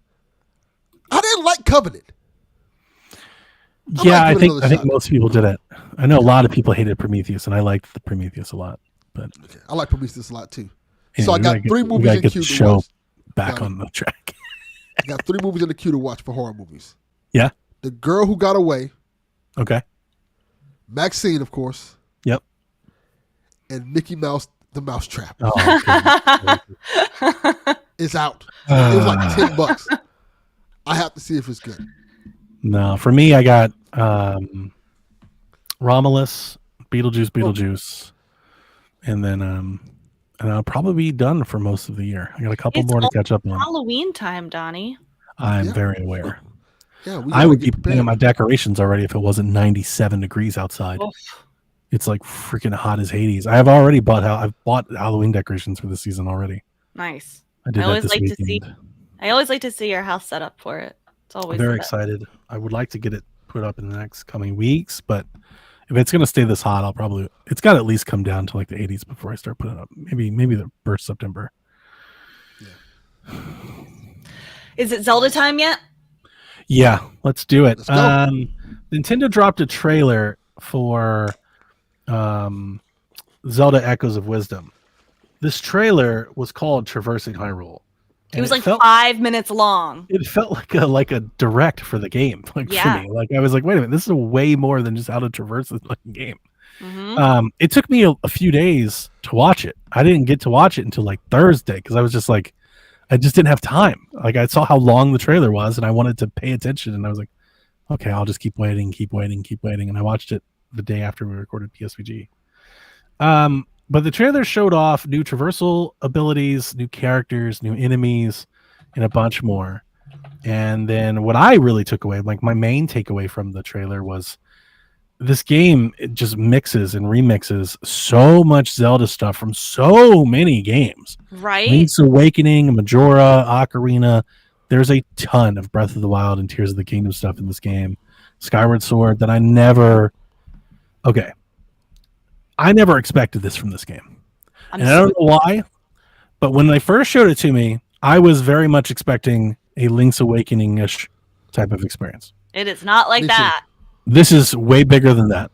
I didn't like Covenant. Yeah, I give it think another shot. most people did it. I know a lot of people hated Prometheus, and I liked the Prometheus a lot. But Okay. I like Prometheus a lot too. yeah, So I we got gotta get- 3 we movies gotta in get queue the to show watch. back Got on the track. I got 3 movies in the queue to watch for horror movies. Yeah. The Girl Who Got Away, Okay. Maxine, of course, Yep. and Mickey Mouse, the Mousetrap. Oh, It's out. It was like $10. I have to see if it's good. no, for me, I got Romulus, Beetlejuice, and then and I'll probably be done for most of the year. I got a couple It's more to catch up on. Halloween time, Donnie. I'm Yeah. very aware. Yeah, we I gotta would get be prepared. playing my decorations already if it wasn't 97 degrees outside. Oof. It's like freaking hot as Hades. I've already I've bought Halloween decorations for the season already. Nice. I did I that always this like to weekend. see. I always like to see your house set up for it. It's I'm always very the best. excited. I would like to get it put up in the next coming weeks, but if it's gonna stay this hot, it's got to at least come down to like the 80s before I start putting it up. Maybe the first September. Is it Zelda time yet? Yeah, let's do it. Let's go. Nintendo dropped a trailer for Zelda Echoes of Wisdom. This trailer was called Traversing Hyrule. It And was like felt, 5 minutes long. it felt like a direct for the game, like Yeah. for me. Like I was like, wait a minute, this is way more than just how to traverse this fucking game. Mhm. It took me a few days to watch it. I didn't get to watch it until like Thursday because I was just like, I just didn't have time. Like I saw how long the trailer was and I wanted to pay attention, and I was like, okay, I'll just keep waiting. And I watched it the day after we recorded PSVG. But the trailer showed off new traversal abilities, new characters, new enemies, and a bunch more. And then what I really took away, like my main takeaway from the trailer, was this game, it just mixes and remixes so much Zelda stuff from so many games. Right? Link's Awakening, Majora, Ocarina. There's a ton of Breath of the Wild and Tears of the Kingdom stuff in this game. Skyward Sword that I never expected this from this game. I'm And I don't know why, but when they first showed it to me, I was very much expecting a Link's Awakening-ish type of experience. It is not like Me too. that. This is way bigger than that.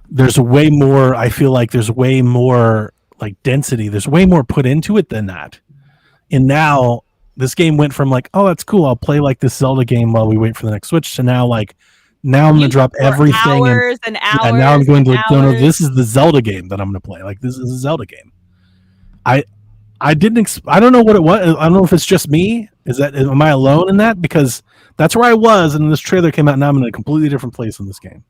There's way more, I feel like there's way more like density. There's way more put into it than that. And now this game went from like, oh, that's cool, I'll play like this Zelda game while we wait for the next Switch, to now like, now I'm going to drop For everything. hours and hours. And now I'm going to like, no, hours. this is the Zelda game that I'm going to play. Like, this is a Zelda game. I didn't, I don't know what it was. I don't know if it's just me. Am I alone in that? Because that's where I was, and this trailer came out, and now I'm in a completely different place in this game.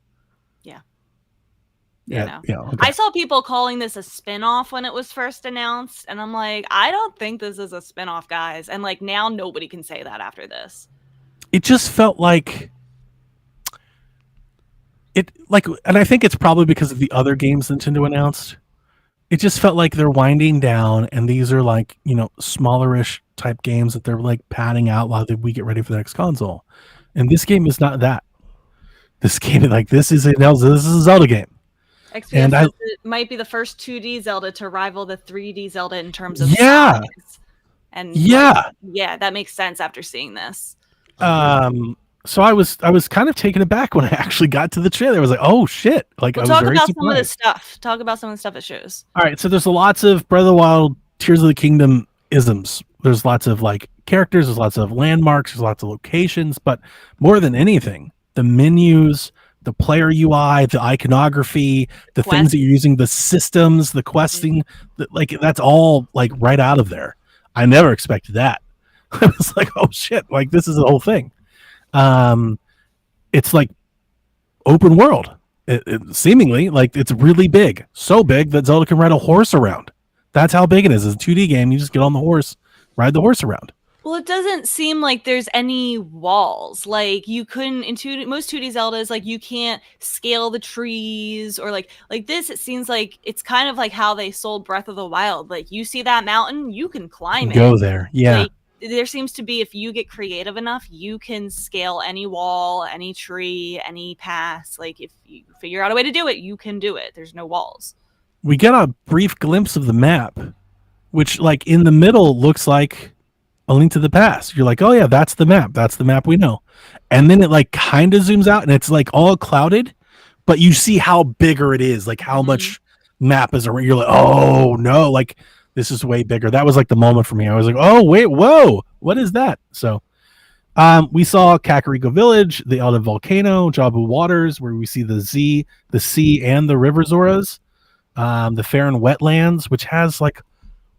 You know. Yeah. Okay. I saw people calling this a spin-off when it was first announced, and I'm like, I don't think this is a spin-off, guys. And like now nobody can say that after this. It just felt like and I think it's probably because of the other games Nintendo announced. it just felt like they're winding down, and these are like, smallerish type games that they're like padding out while we get ready for the next console. And this game is not that. This game, like, this is a Zelda game. XPS And says it might be the first 2D Zelda to rival the 3D Zelda in terms of Yeah. size. And Yeah. that makes sense after seeing this. So I was kind of taken aback when I actually got to the trailer. I was like, oh shit! Like, We'll I was talk very about surprised. some of the stuff. Talk about some of the stuff it shows. All right, so there's lots of Breath of the Wild, Tears of the Kingdom isms. There's lots of like characters, there's lots of landmarks, there's lots of locations, but more than anything, the menus, the player UI, the iconography, the things that you're using, the systems, the questing, like that's all like right out of there. I never expected that. I was like, oh shit! Like this is the whole thing. It's like open world. It seemingly like it's really big, so big that Zelda can ride a horse around. That's how big it is. It's a 2D game. You just get on the horse, ride the horse around. Well, it doesn't seem like there's any walls. Like you couldn't most 2D Zeldas, like you can't scale the trees or like this. It seems like it's kind of like how they sold Breath of the Wild. Like you see that mountain, you can climb it. Go there, yeah. Like, there seems to be, if you get creative enough, you can scale any wall, any tree, any pass. Like if you figure out a way to do it, you can do it. There's no walls. We get a brief glimpse of the map, which like in the middle looks like A Link to the Past. You're like, oh yeah, that's the map. That's the map we know. And then it like kind of zooms out and it's like all clouded, but you see how bigger it is, like how much map is around. You're like, oh no, like this is way bigger. That was like the moment for me. I was like, oh wait, whoa, what is that? So we saw Kakariko Village, the Elder Volcano, Jabu Waters, where we see the sea, and the river Zoras. The Faron Wetlands, which has like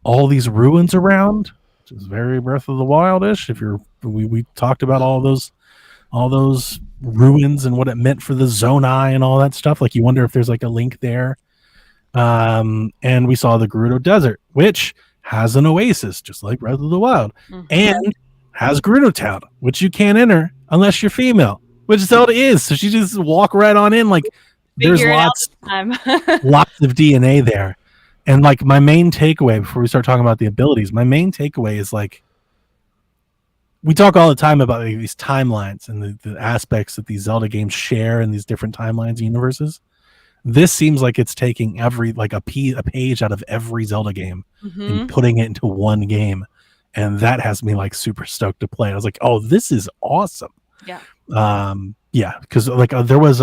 all these ruins around, which is very Breath of the Wild-ish. If we talked about all those ruins and what it meant for the Zonai and all that stuff. Like you wonder if there's like a link there. And we saw the Gerudo Desert, which has an oasis, just like Breath of the Wild, and has Gerudo Town, which you can't enter unless you're female, which Zelda is. So she just walk right on in. Like there's lots of DNA there. And like my main takeaway before we start talking about the abilities, my main takeaway is like we talk all the time about like, these timelines and the aspects that these Zelda games share in these different timelines and universes. This seems like it's taking every like a page out of every Zelda game and putting it into one game, and that has me like super stoked to play. I was like, oh, this is awesome. Yeah, because like there was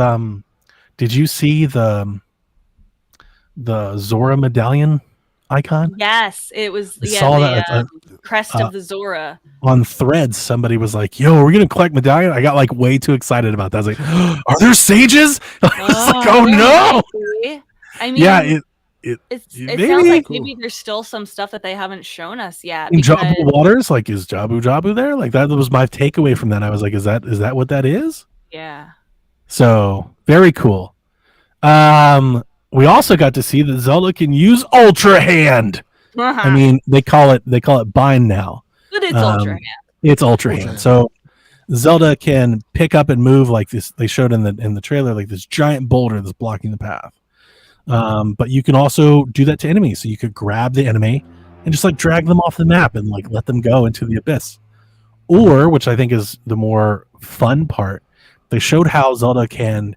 did you see the Zora medallion icon? Yes, it was. I saw that crest of the Zora. On Threads, somebody was like, "Yo, we're gonna collect medallion." I got like way too excited about that. I was like, "Are there sages?" I was like, "Oh no!" I mean, yeah, it sounds like maybe there's still some stuff that they haven't shown us yet. In Jabu Waters, like, is Jabu there? Like that was my takeaway from that. I was like, "Is that what that is?" Yeah. So very cool. We also got to see that Zelda can use Ultra Hand. I mean, they call it Bind now. But it's Ultra Hand. It's Ultra Hand. So Zelda can pick up and move like this. They showed in the trailer like this giant boulder that's blocking the path. But you can also do that to enemies. So you could grab the enemy and just like drag them off the map and like let them go into the abyss. Or, which I think is the more fun part, they showed how Zelda can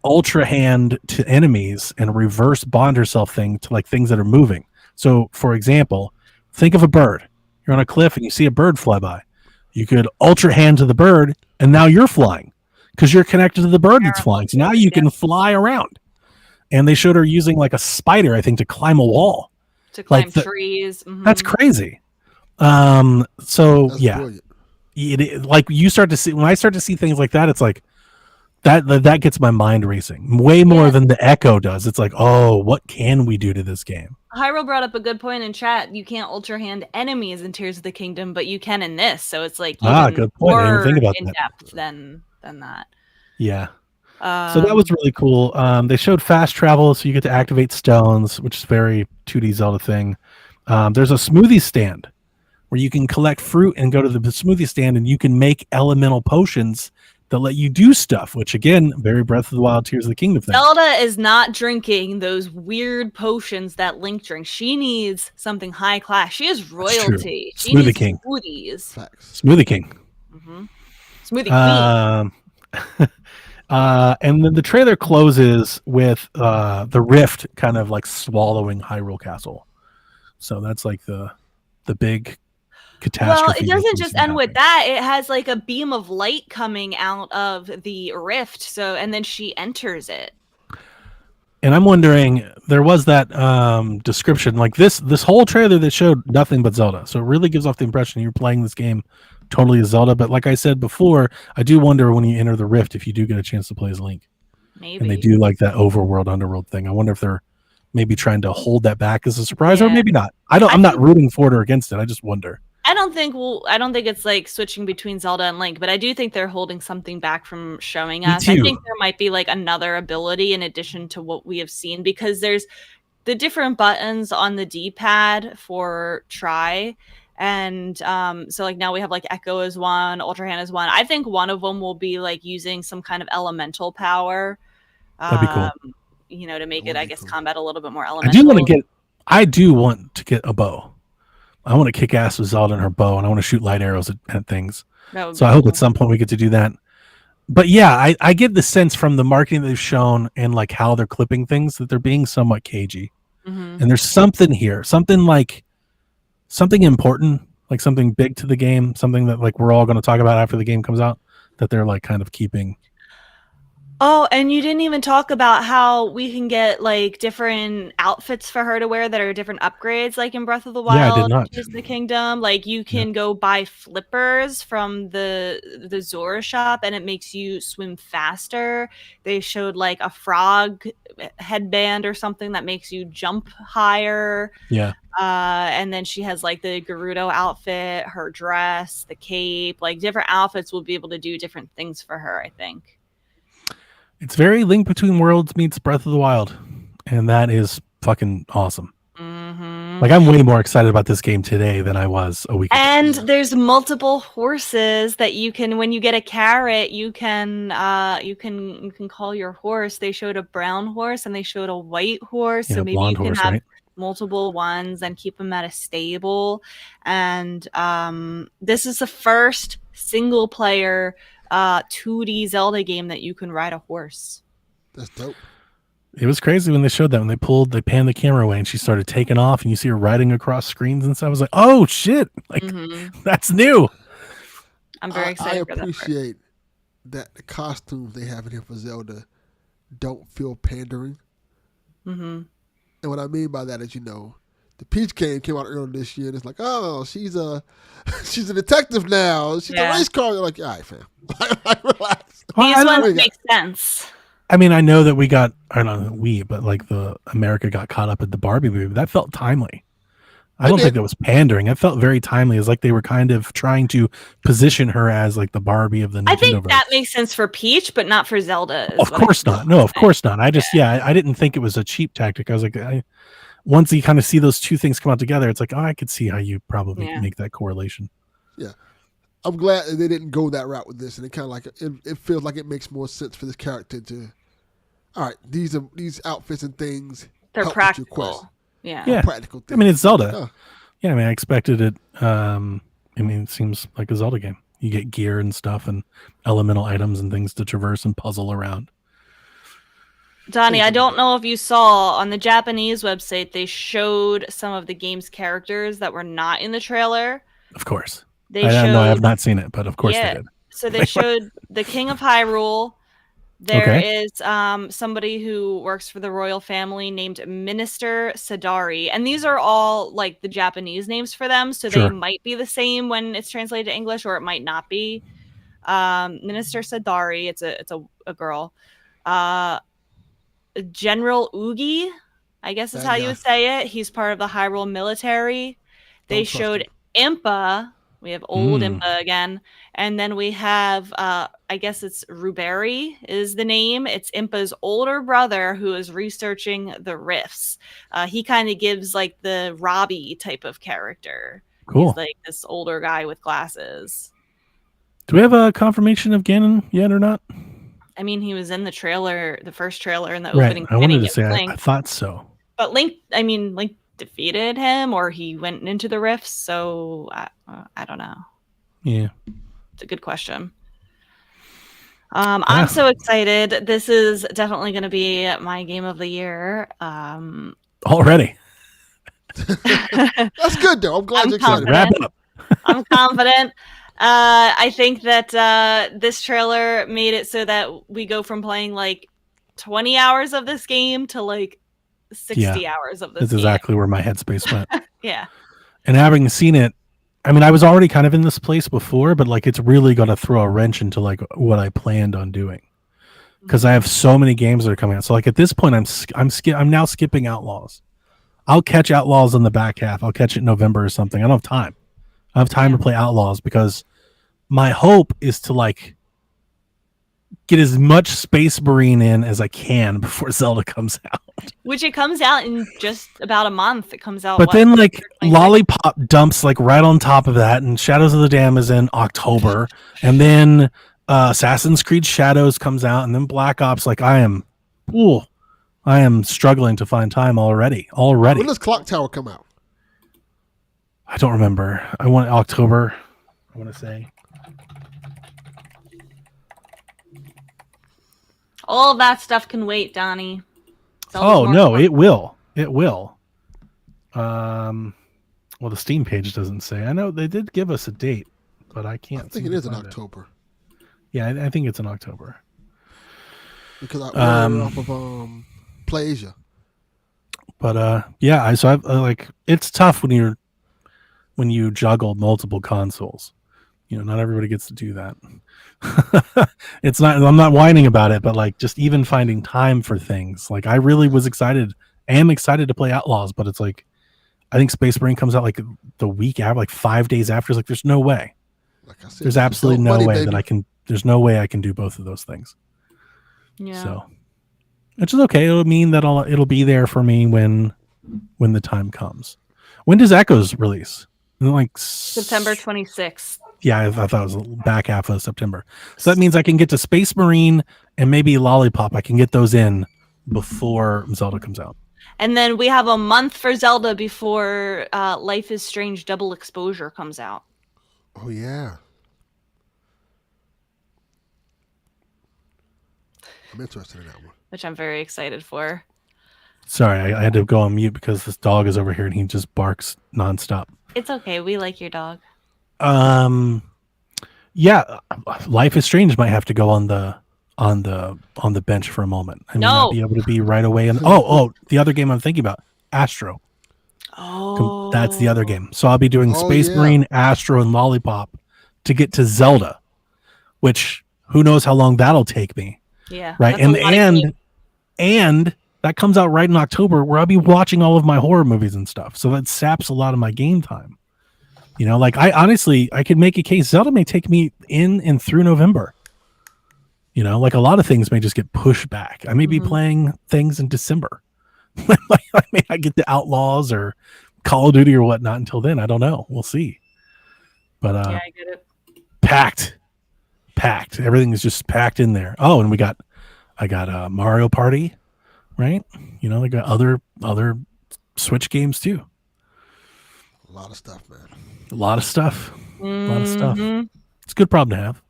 Ultra Hand to enemies and reverse bond herself thing to like things that are moving. So, for example, think of a bird. You're on a cliff and you see a bird fly by. You could Ultra Hand to the bird, and now you're flying because you're connected to the bird that's flying. So now you can fly around. And they showed her using like a spider, I think, to climb a wall, to climb trees. That's crazy. So that's yeah, like you start to see when I start to see things like that, it's like. That gets my mind racing way more than the Echo does. It's like, oh, what can we do to this game? Hyro brought up a good point in chat. You can't Ultra Hand enemies in Tears of the Kingdom, but you can in this. So it's like good point. I didn't think about in that. depth than that. Yeah. So that was really cool. They showed fast travel, so you get to activate stones, which is a very 2D Zelda thing. There's a smoothie stand where you can collect fruit and go to the smoothie stand, and you can make elemental potions that let you do stuff, which again, very Breath of the Wild, Tears of the Kingdom thing. Zelda is not drinking those weird potions that Link drinks. She needs something high class. She is royalty. She Smoothie needs King. smoothies. Facts. Smoothie King. Smoothie queen. And then the trailer closes with the rift kind of like swallowing Hyrule Castle. So that's like the big catastrophe. Well, it doesn't that just seems end with happening. that. It has like a beam of light coming out of the rift. So, and then she enters it. And I'm wondering, there was that description, like this whole trailer that showed nothing but Zelda. So it really gives off the impression you're playing this game totally as Zelda. But like I said before, I do wonder when you enter the rift if you do get a chance to play as Link. Maybe. And they do like that overworld, underworld thing. I wonder if they're maybe trying to hold that back as a surprise, or maybe not. I'm not rooting for it or against it. I just wonder. I don't think it's like switching between Zelda and Link, but I do think they're holding something back from showing us. I think there might be like another ability in addition to what we have seen, because there's the different buttons on the D-pad for try. And so like now we have like Echo as one, Ultra Hand as one. I think one of them will be like using some kind of elemental power. That'd be cool. You know, to make it, I guess, combat a little bit more elemental. I do want to get a bow. I want to kick ass with Zelda and her bow, and I want to shoot light arrows at things. So I hope at some point we get to do that. But yeah, I get the sense from the marketing they've shown and like how they're clipping things that they're being somewhat cagey. Mm-hmm. And there's something here, something important, like something big to the game, something that like we're all going to talk about after the game comes out, that they're like kind of keeping. Oh, and you didn't even talk about how we can get like different outfits for her to wear that are different upgrades, like in Breath of the Wild, yeah, I did not. Tears of the Kingdom. Like you can go buy flippers from the Zora shop, and it makes you swim faster. They showed like a frog headband or something that makes you jump higher. Yeah. And then she has like the Gerudo outfit, her dress, the cape. Like different outfits will be able to do different things for her, I think. It's very Link Between Worlds meets Breath of the Wild, and that is fucking awesome. Mm-hmm. Like I'm way more excited about this game today than I was a week ago. And there's multiple horses that you can, when you get a carrot, you can call your horse. They showed a brown horse and they showed a white horse, so maybe you can have multiple ones and keep them at a stable. And this is the first single player 2D Zelda game that you can ride a horse. That's dope. It was crazy when they showed that, when they panned the camera away and she started taking off and you see her riding across screens and stuff. I was like, oh shit, like that's new. I'm very excited. I appreciate that the costumes they have in here for Zelda don't feel pandering. Mm-hmm. And what I mean by that is, you know, the Peach game came out earlier this year, and it's like, oh, she's a detective now. She's a race car. You're like, all right, fam, relax. These ones make sense. I mean, I know that but like the America got caught up at the Barbie movie. That felt timely. I don't think that was pandering. It felt very timely. It's like they were kind of trying to position her as like the Barbie of the Nintendo. I think that makes sense for Peach, but not for Zelda. Of course not. No, of course not. I just, I didn't think it was a cheap tactic. I was like, once you kind of see those two things come out together, it's like, oh, I could see how you probably make that correlation. Yeah. I'm glad that they didn't go that route with this, and it kind of like it feels like it makes more sense for this character to. All right, these outfits and things. They're practical. Yeah. Practical things. I mean, it's Zelda. Yeah, I mean, I expected it. I mean, it seems like a Zelda game. You get gear and stuff and elemental items and things to traverse and puzzle around. Donnie, I don't know if you saw on the Japanese website, they showed some of the game's characters that were not in the trailer. Of course. I have not seen it, but of course they did. So they showed the King of Hyrule. There is somebody who works for the royal family named Minister Sadari. And these are all like the Japanese names for them. So they might be the same when it's translated to English, or it might not be. Minister Sadari, it's a girl. General Ugi, I guess is how you would say it. He's part of the Hyrule military. They showed Impa. We have old Impa again. And then we have, I guess it's Ruberi is the name. It's Impa's older brother who is researching the rifts. He kind of gives like the Robbie type of character. Cool. He's like this older guy with glasses. Do we have a confirmation of Ganon yet or not? I mean, he was in the trailer, the first trailer in the Right. opening. I wanted to It say was I Link. thought so. But Link defeated him, or he went into the rifts. So I don't know. Yeah. It's a good question. I'm so excited. This is definitely going to be my game of the year. Already. That's good, though. I'm glad you're excited. Wrap up. I'm confident. I think that this trailer made it so that we go from playing like 20 hours of this game to like 60 hours of this That's game. exactly where my headspace went. Yeah. And having seen it, I mean, I was already kind of in this place before, but like it's really going to throw a wrench into like what I planned on doing, because I have so many games that are coming out. So like at this point, I'm now skipping Outlaws. I'll catch Outlaws in the back half. I'll catch it in November or something. I don't have time. I have time to play Outlaws because my hope is to like get as much Space Marine in as I can before Zelda comes out. Which it comes out in just about a month. It comes out. But then like Lollipop dumps like right on top of that, and Shadows of the Dam is in October, and then Assassin's Creed Shadows comes out, and then Black Ops. Like I am struggling to find time already. When does Clock Tower come out? I don't remember. I want October. I want to say. all of that stuff can wait, Donnie. Oh no, it will. It will. Well, the Steam page doesn't say. I know they did give us a date, but I can't. I think it is in October. Yeah, I think it's in October. Because we're off of PlayAsia. But yeah, so I like it's tough when you juggle multiple consoles. You know, not everybody gets to do that. It's not. I'm not whining about it, but like just even finding time for things. Like I really was excited. Am excited to play Outlaws, but it's like I think Space Marine comes out like the week after, like 5 days after. It's like there's no way. Like I said, there's absolutely no way baby. that I can. There's no way I can do both of those things. Yeah. So, which is okay. It'll mean that it'll be there for me when the time comes. When does Echoes release? Like September 26th. Yeah, I thought it was the back half of September. So that means I can get to Space Marine and maybe Lollipop. I can get those in before Zelda comes out. And then we have a month for Zelda before Life is Strange Double Exposure comes out. Oh, yeah. I'm interested in that one. Which I'm very excited for. Sorry, I had to go on mute because this dog is over here and he just barks nonstop. It's okay. We like your dog. Yeah, Life is Strange might have to go on the bench for a moment. I may not be able to be right away. And the other game I'm thinking about, Astro. Oh, that's the other game. So I'll be doing Space Marine, Astro, and Lollipop to get to Zelda, which who knows how long that'll take me. Yeah, right. And that comes out right in October, where I'll be watching all of my horror movies and stuff. So that saps a lot of my game time. You know, like I could make a case. Zelda may take me in and through November. You know, like a lot of things may just get pushed back. I may be playing things in December. I may not get to Outlaws or Call of Duty or whatnot until then. I don't know. We'll see. But yeah, I get it. Packed. Everything is just packed in there. Oh, and I got Mario Party, right? You know, I got other Switch games too. A lot of stuff, man. A lot of stuff. Mm-hmm. A lot of stuff. It's a good problem to have.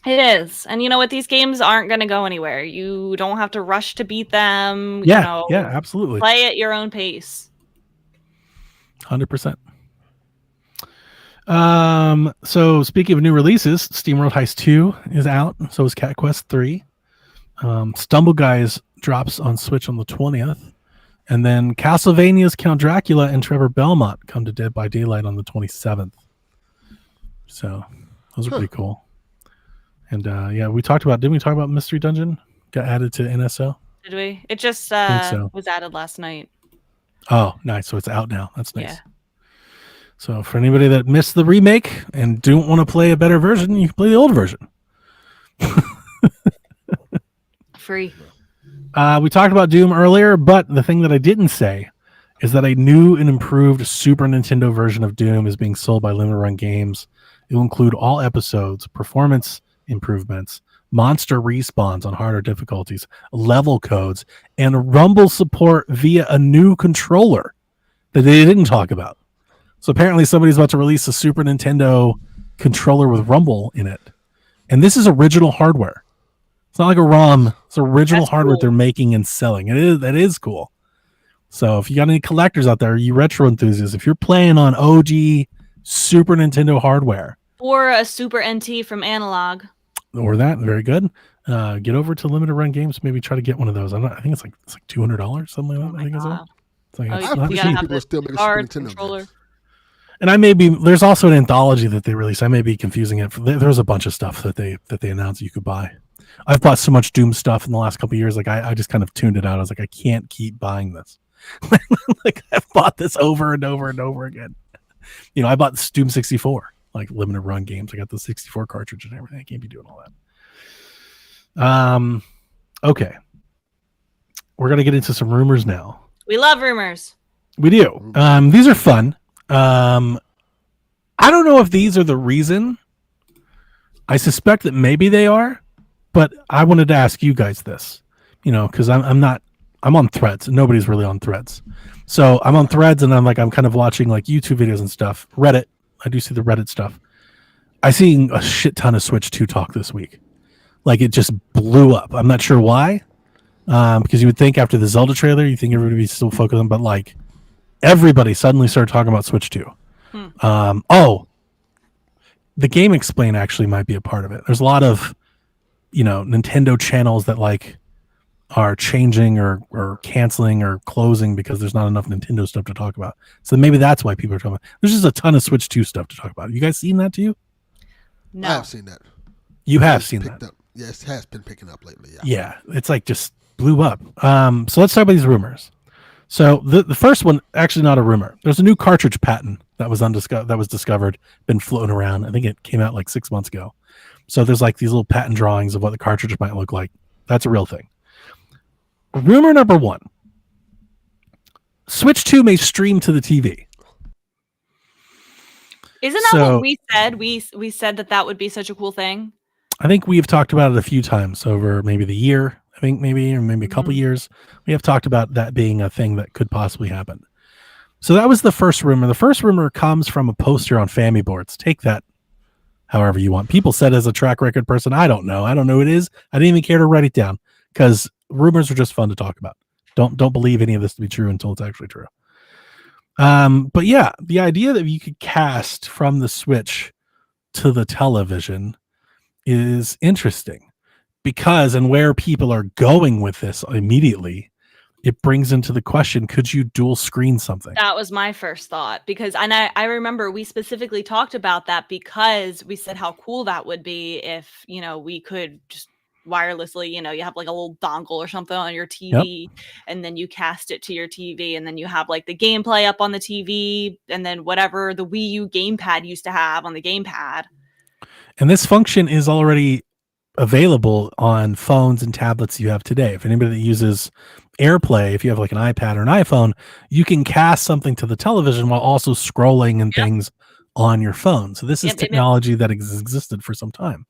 It is. And you know what? These games aren't going to go anywhere. You don't have to rush to beat them. Yeah, yeah, absolutely. Play at your own pace. 100%. So speaking of new releases, SteamWorld Heist 2 is out. So is Cat Quest 3. Stumble Guys drops on Switch on the 20th. And then Castlevania's Count Dracula and Trevor Belmont come to Dead by Daylight on the 27th. So those are pretty cool. And didn't we talk about Mystery Dungeon? Got added to NSO? Did we? It just was added last night. Oh, nice. So it's out now. That's nice. Yeah. So for anybody that missed the remake and don't want to play a better version, you can play the old version. Free. We talked about Doom earlier, but the thing that I didn't say is that a new and improved Super Nintendo version of Doom is being sold by Limited Run Games, It will include all episodes, performance improvements, monster respawns on harder difficulties, level codes, and Rumble support via a new controller that they didn't talk about. So apparently somebody's about to release a Super Nintendo controller with Rumble in it. And this is original hardware. It's not like a ROM. It's original That's hardware cool. they're making and selling. That is cool. So if you got any collectors out there, you retro enthusiasts, if you're playing on OG Super Nintendo hardware, Or a Super NT from Analog. or that, very good. Get over to Limited Run Games. Maybe try to get one of those. I think it's like $200, something like Oh that. my I think God. it's like Oh, it's you I not gotta appreciate cheap. have people the still making Super cards, Nintendo controller. games. And there's also an anthology that they released. I may be confusing it. There's a bunch of stuff that they announced you could buy. I've bought so much Doom stuff in the last couple of years. Like I just kind of tuned it out. I was like, I can't keep buying this. Like I've bought this over and over and over again. I bought this Doom 64, like limited run games. I got the 64 cartridge and everything. I can't be doing all that. Okay. We're gonna get into some rumors now. We love rumors. We do. These are fun. I don't know if these are the reason. I suspect that maybe they are, but I wanted to ask you guys this, because I'm on Threads and nobody's really on Threads. So I'm on Threads and I'm kind of watching like YouTube videos and stuff. Reddit. I do see the Reddit stuff. I seen a shit ton of Switch 2 talk this week. Like it just blew up. I'm not sure why. Because you would think after the Zelda trailer, you think everybody would be still focused on, but like everybody suddenly started talking about Switch 2. The Game Explain actually might be a part of it. There's a lot of, Nintendo channels that like are changing or canceling or closing because there's not enough Nintendo stuff to talk about. So maybe that's why people are talking about. There's just a ton of Switch 2 stuff to talk about. You guys seen that too? No. I have seen that. You have It's seen picked that. up. Yes, it has been picking up lately. Yeah. Yeah, it's like just blew up. So let's talk about these rumors. So the first one, actually not a rumor. There's a new cartridge patent that was discovered, been floating around. I think it came out like 6 months ago. So there's like these little patent drawings of what the cartridge might look like. That's a real thing. Rumor number one: Switch 2 may stream to the TV. Isn't that what we said? We said that would be such a cool thing. I think we've talked about it a few times over maybe the year. I think maybe a couple years. We have talked about that being a thing that could possibly happen. So that was the first rumor. The first rumor comes from a poster on Family Boards. Take that however you want. People said as a track record person, I don't know who it is. I didn't even care to write it down because rumors are just fun to talk about. Don't believe any of this to be true until it's actually true. But yeah, the idea that you could cast from the Switch to the television is interesting because, and where people are going with this immediately, it brings into the question, could you dual screen something? That was my first thought because I remember we specifically talked about that because we said how cool that would be if, we could just wirelessly, you have like a little dongle or something on your TV and then you cast it to your TV and then you have like the gameplay up on the TV and then whatever the Wii U gamepad used to have on the gamepad. And this function is already available on phones and tablets you have today. If anybody that uses AirPlay, if you have like an iPad or an iPhone, you can cast something to the television while also scrolling and things on your phone. So this is technology that existed for some time.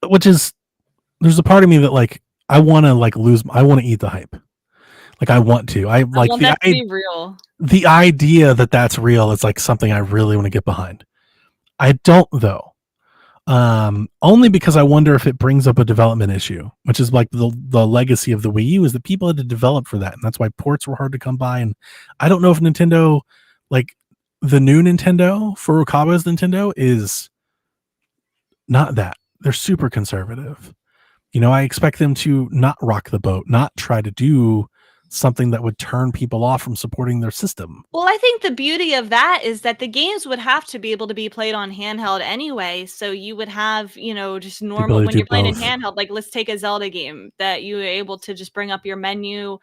Which is, there's a part of me that like, I want to eat the hype. Like I want to. I like want that to be real. The idea that that's real is like something I really want to get behind. I don't though. Only because I wonder if it brings up a development issue, which is like the legacy of the Wii U is that people had to develop for that, and that's why ports were hard to come by. And I don't know if Nintendo, like the new Nintendo, Furukawa's Nintendo, is not that. They're super conservative. I expect them to not rock the boat, not try to do something that would turn people off from supporting their system. Well, I think the beauty of that is that the games would have to be able to be played on handheld anyway. So you would have, just normal when you're playing in handheld, like let's take a Zelda game that you were able to just bring up your menu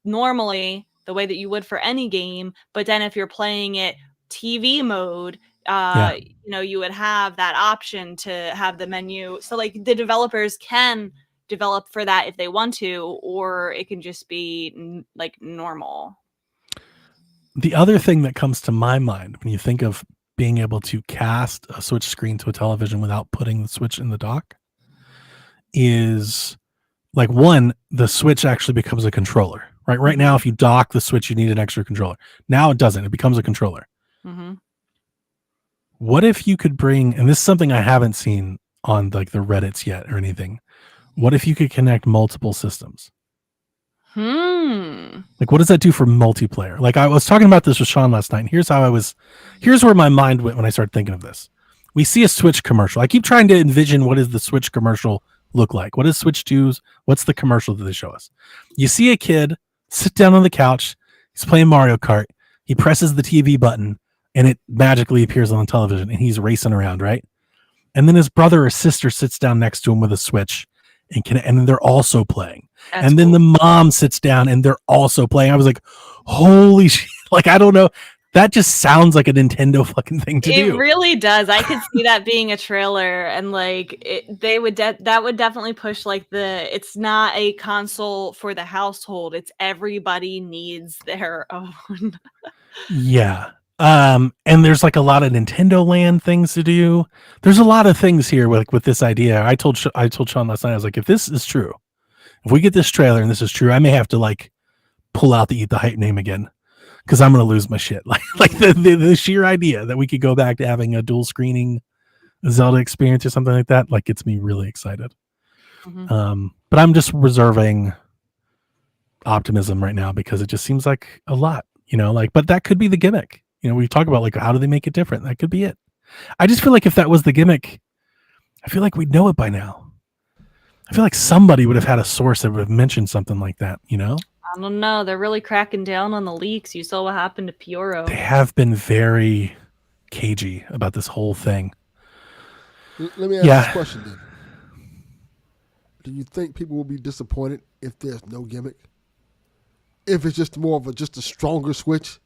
normally the way that you would for any game. But then if you're playing it TV mode, you would have that option to have the menu. So like the developers can develop for that if they want to, or it can just be like normal. The other thing that comes to my mind when you think of being able to cast a Switch screen to a television without putting the Switch in the dock is like, one, the Switch actually becomes a controller, right? Right now, if you dock the Switch, you need an extra controller. Now it doesn't. It becomes a controller. Mm-hmm. What if you could bring, and this is something I haven't seen on like the Reddits yet or anything. What if you could connect multiple systems? Like, what does that do for multiplayer? Like, I was talking about this with Sean last night, and here's where my mind went when I started thinking of this. We see a Switch commercial. I keep trying to envision what does the Switch commercial look like? What does Switch do? What's the commercial that they show us? You see a kid sit down on the couch. He's playing Mario Kart. He presses the TV button, and it magically appears on the television, and he's racing around, right? And then his brother or sister sits down next to him with a Switch, and they're also playing. That's and then cool. the mom sits down and they're also playing. I was like, holy shit. Like, I don't know. That just sounds like a Nintendo fucking thing to do. It really does. I could see that being a trailer, and like that would definitely push like it's not a console for the household. It's everybody needs their own. Yeah. And there's like a lot of Nintendo Land things to do. There's a lot of things here with this idea. I told Sean last night, I was like, if this is true, if we get this trailer and this is true, I may have to like pull out the Eat the Hype name again, because I'm gonna lose my shit. Like the sheer idea that we could go back to having a dual screening Zelda experience or something like that, like, gets me really excited. Mm-hmm. But I'm just reserving optimism right now because it just seems like a lot, like, but that could be the gimmick. We talk about like, how do they make it different? That could be it. I just feel like if that was the gimmick, I feel like we'd know it by now. I feel like somebody would have had a source that would have mentioned something like that, I don't know. They're really cracking down on the leaks. You saw what happened to Pioro. They have been very cagey about this whole thing. Let me ask this question then. Do you think people will be disappointed if there's no gimmick? If it's just more of just a stronger Switch?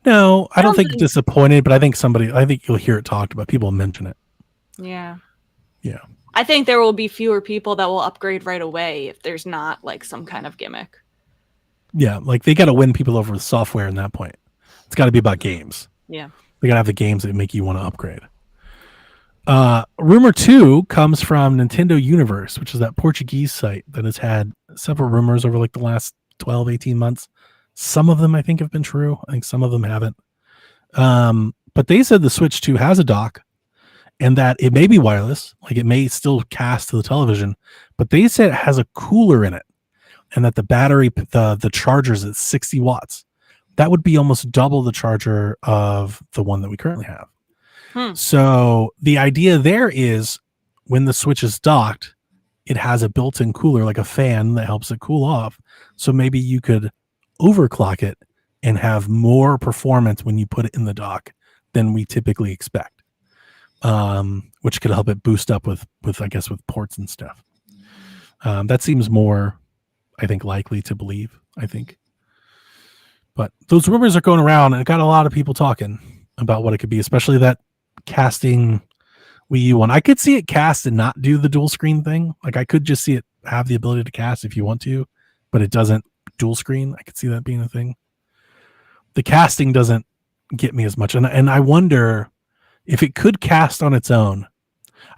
No, I don't think disappointed, but I think you'll hear it talked about. People mention it. Yeah. Yeah. I think there will be fewer people that will upgrade right away if there's not like some kind of gimmick. Yeah, like they got to win people over with software in that point. It's got to be about games. Yeah. They got to have the games that make you want to upgrade. Rumor 2 comes from Nintendo Universe, which is that Portuguese site that has had several rumors over like the last 12, 18 months. Some of them I think have been true. I think some of them haven't. But they said the Switch 2 has a dock and that it may be wireless, like it may still cast to the television, but they said it has a cooler in it and that the battery, the charger's at 60 watts. That would be almost double the charger of the one that we currently have. So the idea there is when the Switch is docked, it has a built-in cooler, like a fan that helps it cool off. So maybe you could overclock it and have more performance when you put it in the dock than we typically expect, which could help it boost up with I guess with ports and stuff. That seems more, I think, likely to believe. I think, but those rumors are going around, and it got a lot of people talking about what it could be, especially that casting Wii U one. I could see it cast and not do the dual screen thing. Like I could just see it have the ability to cast if you want to, but it doesn't dual screen. I could see that being a thing. The casting doesn't get me as much, and I wonder if it could cast on its own.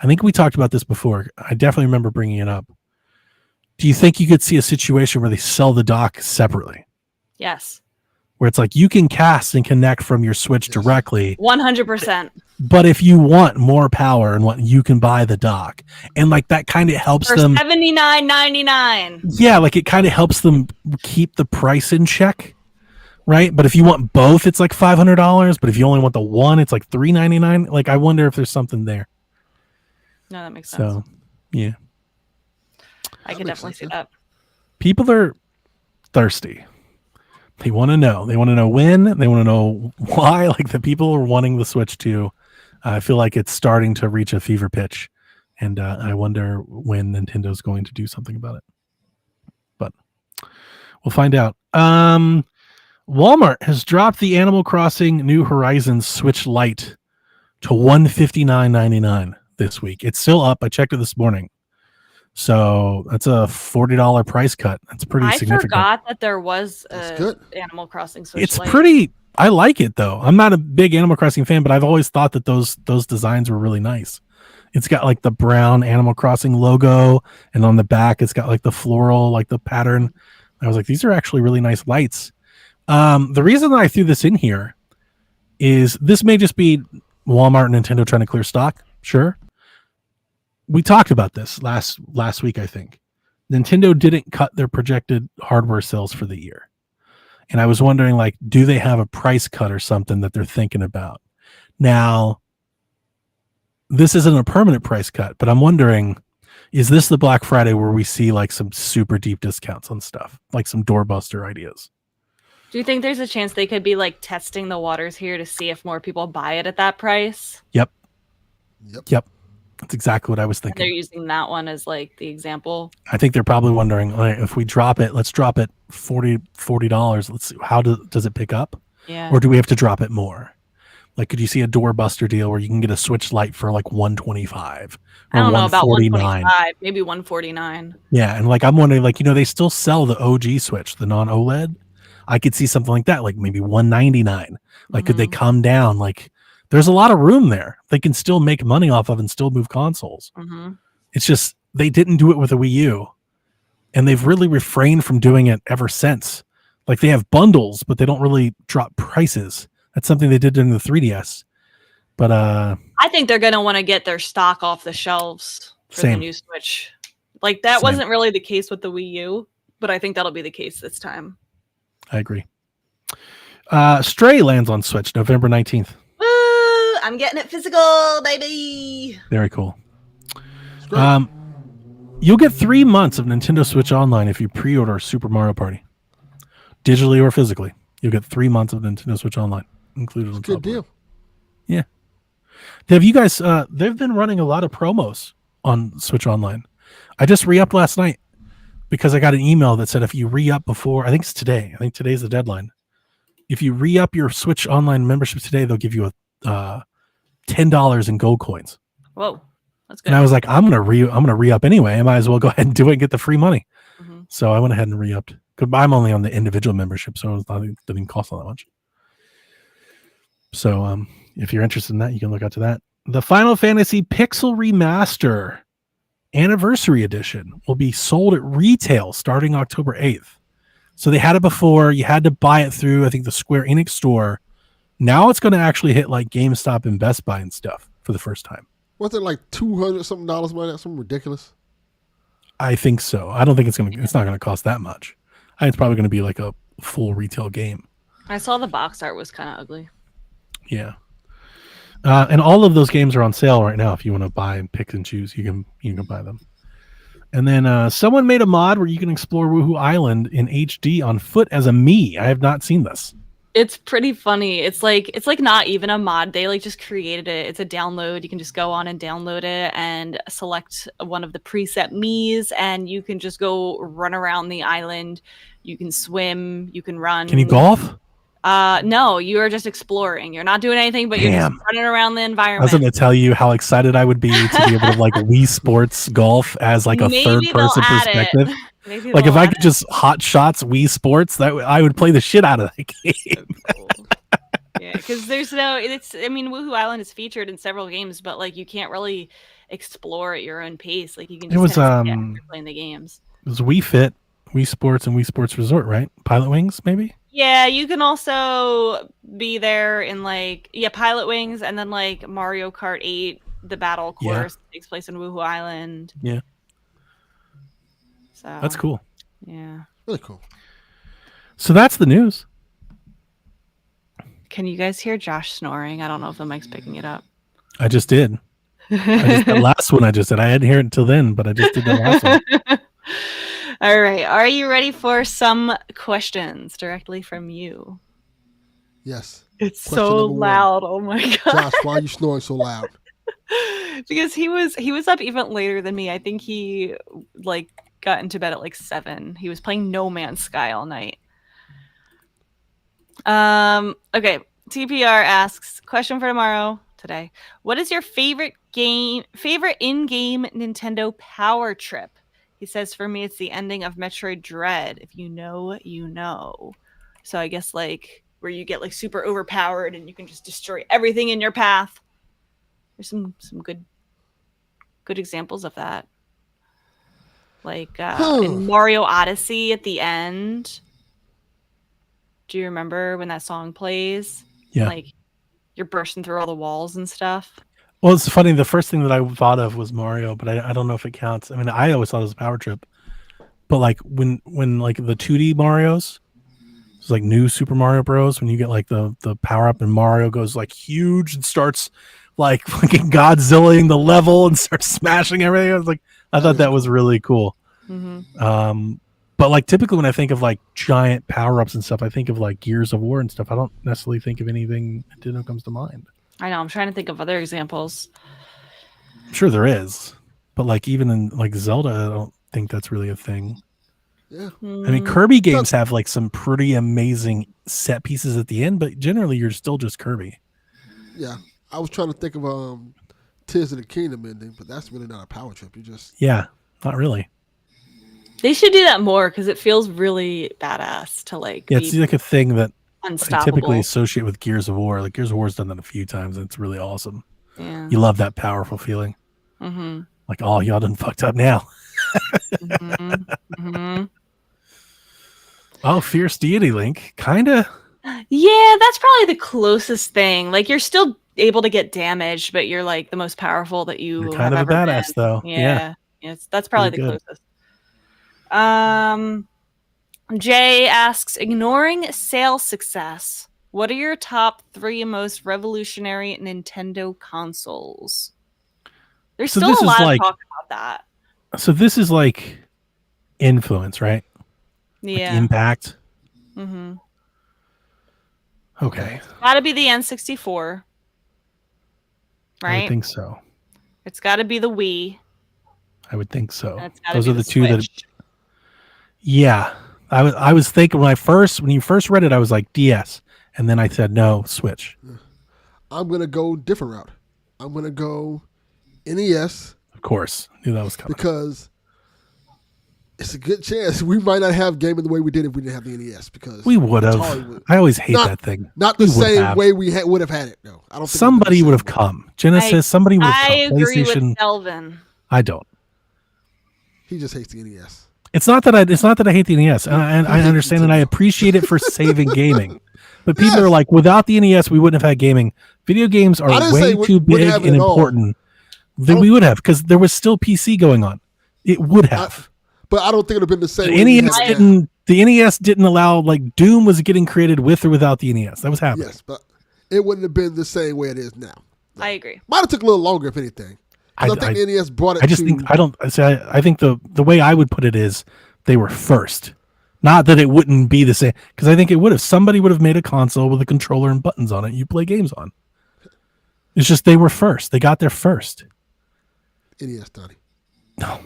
I think we talked about this before. I definitely remember bringing it up. Do you think you could see a situation where they sell the dock separately? Yes. Where it's like you can cast and connect from your Switch directly. 100%. But if you want more power and what, you can buy the dock. And like that kind of helps them. For $79.99. Yeah, like it kind of helps them keep the price in check. Right? But if you want both, it's like $500. But if you only want the one, it's like $399. Like I wonder if there's something there. No, that makes sense. So, yeah. I can definitely see that. People are thirsty. They want to know. They want to know when. They want to know why. Like the people are wanting the Switch 2. I feel like it's starting to reach a fever pitch. And I wonder when Nintendo's going to do something about it. But we'll find out. Walmart has dropped the Animal Crossing New Horizons Switch Lite to $159.99 this week. It's still up. I checked it this morning. So that's a $40 price cut. That's pretty significant. I forgot that there was a Animal Crossing Switch It's Lite. pretty I like it though. I'm not a big Animal Crossing fan, but I've always thought that those designs were really nice. It's got like the brown Animal Crossing logo, and on the back it's got like the floral, like the pattern. I was like, these are actually really nice lights. The reason that I threw this in here is this may just be Walmart and Nintendo trying to clear stock. Sure. We talked about this last week, I think. Nintendo didn't cut their projected hardware sales for the year. And I was wondering, like, do they have a price cut or something that they're thinking about? Now, this isn't a permanent price cut, but I'm wondering, is this the Black Friday where we see like some super deep discounts on stuff, like some doorbuster ideas? Do you think there's a chance they could be like testing the waters here to see if more people buy it at that price? Yep. That's exactly what I was And thinking. they're using that one as like the example. I think they're probably wondering, all right, if we drop it, let's drop it $40. Let's see, how does it pick up? Yeah. Or do we have to drop it more? Like, could you see a doorbuster deal where you can get a Switch Lite for like $125 I or don't know about $149? $125, maybe $149. Yeah, and like I'm wondering, like, they still sell the OG Switch, the non-OLED. I could see something like that, like maybe $199. Like, could they come down? Like, there's a lot of room there. They can still make money off of and still move consoles. It's just they didn't do it with a Wii U, and they've really refrained from doing it ever since. Like, they have bundles, but they don't really drop prices. That's something they did during the 3DS. But I think they're gonna want to get their stock off the shelves for the new Switch. Like that wasn't really the case with the Wii U, but I think that'll be the case this time. I agree. Stray lands on Switch November 19th. Woo! I'm getting it physical, baby. Very cool. You'll get 3 months of Nintendo Switch Online if you pre-order Super Mario Party, digitally or physically. You'll get 3 months of Nintendo Switch Online included. On good deal. Yeah. Have you guys? They've been running a lot of promos on Switch Online. I just re-upped last night because I got an email that said if you re-up before, I think it's today. I think today's the deadline. If you re-up your Switch Online membership today, they'll give you a $10 in gold coins. Whoa, that's good. And I was like, I'm gonna re-up anyway. I might as well go ahead and do it and get the free money. So I went ahead and re-upped. I'm only on the individual membership, so it didn't cost all that much. So if you're interested in that, you can look out to that. The Final Fantasy Pixel Remaster Anniversary Edition will be sold at retail starting October 8th. So they had it before. You had to buy it through, I think, the Square Enix store. Now it's going to actually hit like GameStop and Best Buy and stuff for the first time. Was it like $200 something by that? Something ridiculous. I think so. I don't think it's not going to cost that much. I think it's probably going to be like a full retail game. I saw the box art was kind of ugly. Yeah. And all of those games are on sale right now. If you want to buy and pick and choose, you can buy them. And then someone made a mod where you can explore Woohoo Island in HD on foot as a Mii. I have not seen this. It's pretty funny. It's like not even a mod. They like just created it. It's a download. You can just go on and download it and select one of the preset Miis, and you can just go run around the island. You can swim. You can run. Can you golf? No, you are just exploring. You're not doing anything, but you're just running around the environment. I was going to tell you how excited I would be to be able to like Wii Sports golf as like a third-person perspective. Like if I could just hot shots Wii Sports, that I would play the shit out of that game. So cool. Yeah, because Woohoo Island is featured in several games, but like you can't really explore at your own pace. Like you can just playing the games. It was Wii Fit, Wii Sports, and Wii Sports Resort, right? Pilot Wings, maybe? Yeah, you can also be there in Pilot Wings, and then like Mario Kart 8, the battle course takes place in Woohoo Island. Yeah. So that's cool. Yeah. Really cool. So that's the news. Can you guys hear Josh snoring? I don't know if the mic's picking it up. I just did. The last one I just did. I didn't hear it until then, but I just did the last one. All right. Are you ready for some questions directly from you? Yes. It's so loud. Oh my god. Josh, why are you snoring so loud? Because he was up even later than me. I think he got into bed at 7. He was playing No Man's Sky all night. Okay. TPR asks, question for today. What is your favorite in-game Nintendo power trip? He says, for me, it's the ending of Metroid Dread. If you know, you know. So I guess where you get like super overpowered and you can just destroy everything in your path. There's some good examples of that. Like in Mario Odyssey at the end. Do you remember when that song plays? Yeah. Like you're bursting through all the walls and stuff. Well, it's funny. The first thing that I thought of was Mario, but I don't know if it counts. I mean, I always thought it was a power trip. But like when like the 2D Marios, it's like new Super Mario Bros. When you get like the power up and Mario goes like huge and starts like fucking Godzillaing the level and starts smashing everything. I thought that was really cool. Mm-hmm. But like typically when I think of like giant power ups and stuff, I think of like Gears of War and stuff. I don't necessarily think of anything that comes to mind. I know. I'm trying to think of other examples. I'm sure there is, but like even in like Zelda, I don't think that's really a thing. Yeah. I mean, Kirby games have like some pretty amazing set pieces at the end, but generally you're still just Kirby. Yeah. I was trying to think of Tears of the Kingdom ending, but that's really not a power trip. You just not really. They should do that more because it feels really badass to like. Yeah, it's like a thing that unstoppable. I typically associate with Gears of War. Like Gears of War's done that a few times, and it's really awesome. Yeah. You love that powerful feeling. Mm-hmm. Like, oh, y'all done fucked up now. Mm-hmm. Mm-hmm. Oh, Fierce Deity Link, kinda. Yeah, that's probably the closest thing. Like you're still able to get damaged, but you're like the most powerful that You're have kind of a ever badass, been. though. Yeah. Yes, that's probably Pretty the good. closest. Jay asks, ignoring sales success, what are your top 3 most revolutionary Nintendo consoles? There's So still this a is lot like- of talk about that. So this is like influence, right? Like Yeah. impact. Mm-hmm. Okay. Gotta be the N64. I Right? would think so. It's gotta be the Wii. I would think so. And it's gotta Those be are the two Switch. that. Yeah, I was thinking when you first read it, I was like DS, and then I said no, Switch. I'm gonna go different route. I'm gonna go NES Of course, knew that was coming. because it's a good chance we might not have gaming the way we did if we didn't have the NES. Because We would have. Atari would- I always hate Not- that thing. Not the We would same have. way we would have had it. No, I don't. Think Somebody would have come. come. Genesis. Somebody would have I come. agree PlayStation. with Delvin. I don't. He just hates the NES. It's not that I hate the NES, and I understand and I appreciate it for saving gaming. But people are like, without the NES, we wouldn't have had gaming. Video games are I didn't say way we too wouldn't big have it and at all. important. Then we would have, because there was still PC going on. It would have. But I don't think it would have been the same. The way we NES had it now. didn't. The NES didn't allow, like, Doom was getting created with or without the NES. That was happening. Yes, but it wouldn't have been the same way it is now. I agree. Might have took a little longer, if anything. 'Cause I think the NES brought it. I just think I think the way I would put it is they were first. Not that it wouldn't be the same, because I think it would have. Somebody would have made a console with a controller and buttons on it. You play games on. It's just they were first. They got there first. NES, Donnie. No,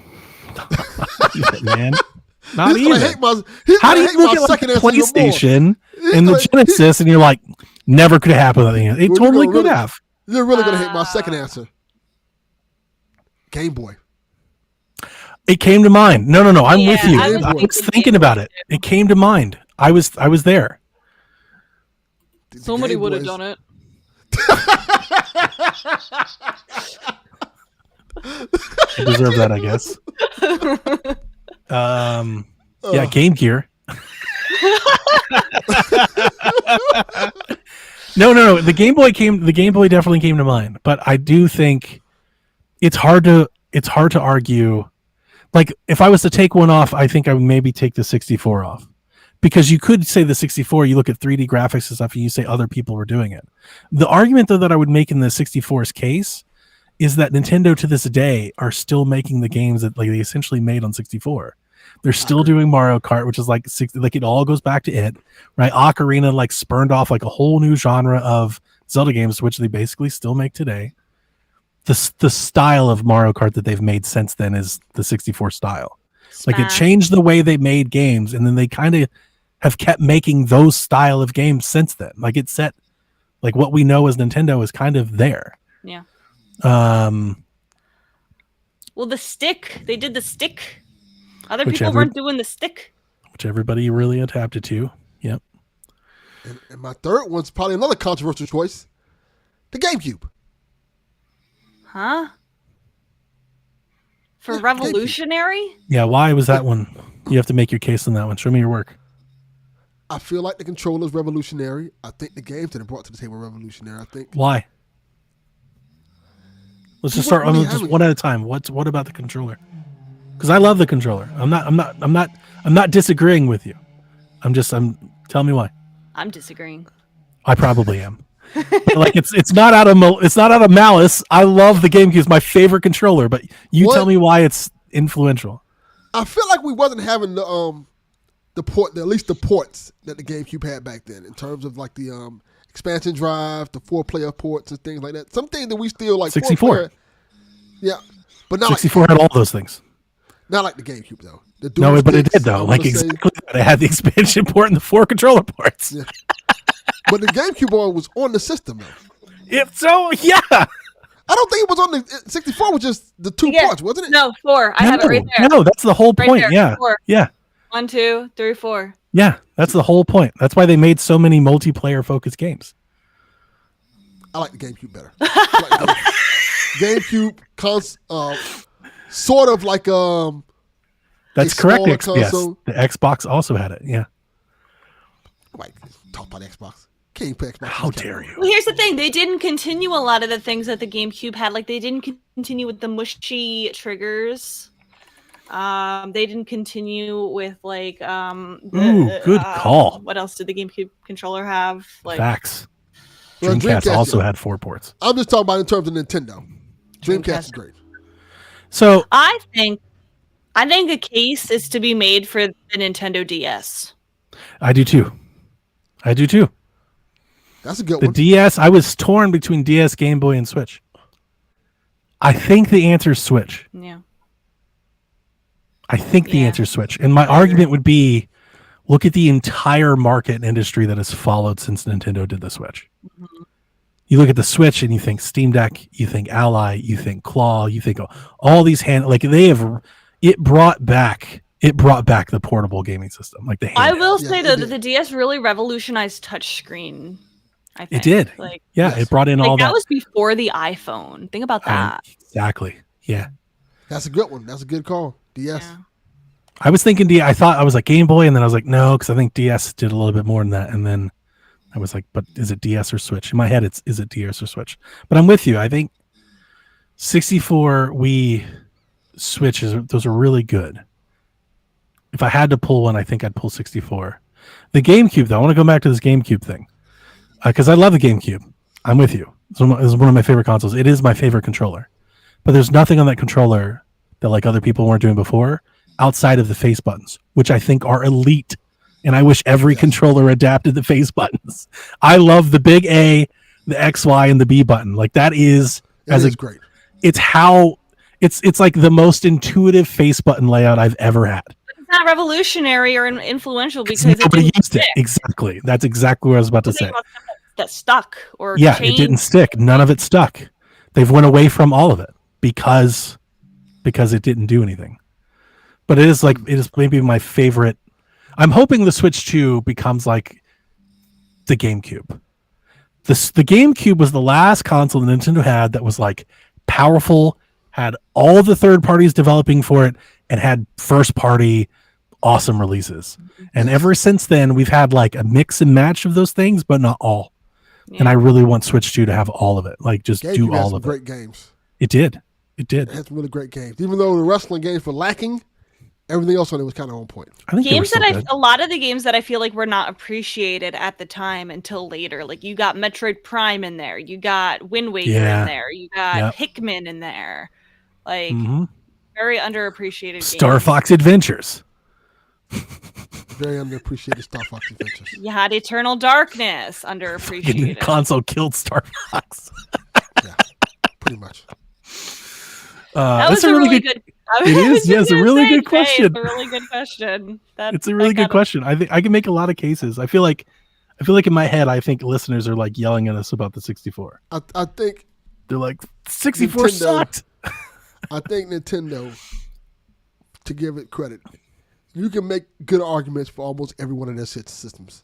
man, not He's gonna even. hate my. He's How do gonna you hate look my at like second the answer even more. PlayStation He's and the gonna- Genesis, and you're like, never could have happened without the NES. It Well, totally you're could gonna have. You're really gonna hate my second answer. Game Boy. It came to mind. No. I'm Yeah, with you. I was I thinking was thinking about it. It came to mind. I was there. Somebody would have done it. I deserve that, I guess. Yeah, Game Gear. No. The Game Boy definitely came to mind, but I do think it's hard to argue. Like, if I was to take one off, I think I would maybe take the 64 off. Because you could say the 64, you look at 3D graphics and stuff, and you say other people were doing it. The argument, though, that I would make in the 64's case is that Nintendo to this day are still making the games that, like, they essentially made on 64. They're still doing Mario Kart, which is like it all goes back to it, right? Ocarina like spurned off like a whole new genre of Zelda games, which they basically still make today. The style of Mario Kart that they've made since then is the 64 style. Like, it changed the way they made games, and then they kind of have kept making those style of games since then. Like, it's set, like, what we know as Nintendo is kind of there. Yeah. Um, Well, the stick. They did the stick. Other Which people weren't doing the stick. which everybody really adapted to. Yep. And my third one's probably another controversial choice: the GameCube. Huh? For Yeah, revolutionary? Yeah, why was that one? You have to make your case on that one. Show me your work. I feel like the controller's revolutionary. I think the games that it brought to the table are revolutionary. I think Why? Let's just You start weren't really just having- one at a time. What about the controller? Because I love the controller. I'm not disagreeing with you. Tell me why. I'm disagreeing. I probably am. But like it's not out of malice. I love the GameCube. It's my favorite controller. But you What? tell me why it's influential. I feel like we wasn't having the port, at least the ports that the GameCube had back then, in terms of like the expansion drive, the 4-player ports and things like that. Some things that we still like. 64. 4-player, yeah, but not 64 had all those things. not like the GameCube though. The No, dual but it sticks, did I though. wanna Like say- exactly that. It had the expansion port and the 4 controller ports. Yeah. But the GameCube one was on the system though. Yeah. I don't think it was on the 64. Was just the 2 Yeah. parts, wasn't it? No, 4. I have it right there. No, that's the whole Right point. there. Yeah. 4. Yeah. 1, 2, 3, 4. Yeah. That's the whole point. That's why they made so many multiplayer focused games. I like the GameCube better. I like the GameCube, sort of like That's a correct. smaller Yes. console. The Xbox also had it. Yeah. Like talk about Xbox. Can't even play Xbox. How dare you? Well, here's the thing. They didn't continue a lot of the things that the GameCube had. Like, they didn't continue with the mushy triggers. They didn't continue with, like, Ooh, good call. What else did the GameCube controller have? Like, Facts. Well, Dreamcast Dreamcast, also yeah. had 4 ports. I'm just talking about in terms of Nintendo. Dreamcast Dreamcast. is great. So I think a case is to be made for the Nintendo DS. I do too. That's a good The one. DS, I was torn between DS, Game Boy, and Switch. I think the answer is Switch. Yeah. I think the Yeah. answer is Switch. And my argument would be look at the entire market and industry that has followed since Nintendo did the Switch. Mm-hmm. You look at the Switch and you think Steam Deck, you think Ally, you think Claw, you think all these it brought back the portable gaming system. Like the I handheld. will Yeah, say it though did. that the DS really revolutionized touchscreen. I think It did. Like, Yeah, Yes. it brought in all that that. was before the iPhone. Think about that. Exactly. Yeah. That's a good one. That's a good call. DS. Yeah. I was thinking I thought I was like Game Boy, and then I was like, no, because I think DS did a little bit more than that. And then I was like, but is it DS or Switch? In my head, is it DS or Switch? But I'm with you. I think 64 Wii Switches, those are really good. If I had to pull one, I think I'd pull 64. The GameCube, though, I want to go back to this GameCube thing because I love the GameCube. I'm with you. It's one of my favorite consoles. It is my favorite controller. But there's nothing on that controller that like other people weren't doing before outside of the face buttons, which I think are elite. And I wish every controller adapted the face buttons. I love the big A, the X, Y, and the B button. Like that is It is great. it's how it's like the most intuitive face button layout I've ever had. It's not revolutionary or influential because Nobody it didn't used it. stick. Exactly. That's exactly what I was about to Think say. about stuff that stuck or Yeah, changed. it didn't stick. None of it stuck. They've went away from all of it because it didn't do anything. But it is maybe my favorite. I'm hoping the Switch 2 becomes like the GameCube. The GameCube was the last console that Nintendo had that was like powerful, had all the third parties developing for it, and had first party awesome releases. And ever since then, we've had like a mix and match of those things, but not all. Yeah. And I really want Switch 2 to have all of it. Like just GameCube do had all some of it. great games. It did. It did. It had some really great games. Even though the wrestling games were lacking, everything else on it was kind of on point. I think they were Games still that good. a lot of the games that I feel like were not appreciated at the time until later. Like you got Metroid Prime in there, you got Wind Waker Yeah. in there, you got Yep. Pikmin in there. Like Mhm. very underappreciated Star games. Fox Adventures. Very underappreciated Star Fox Adventures. You had Eternal Darkness, Fucking underappreciated. console killed Star Fox. Yeah, pretty much. That That's was a really good. It is, yeah, it's a really good question. It's a really good question. It's a really good question. I think I can make a lot of cases. I feel like in my head, I think listeners are like yelling at us about the 64. I think They're like, 64 Nintendo- sucked. I think Nintendo, to give it credit, you can make good arguments for almost every one of their systems.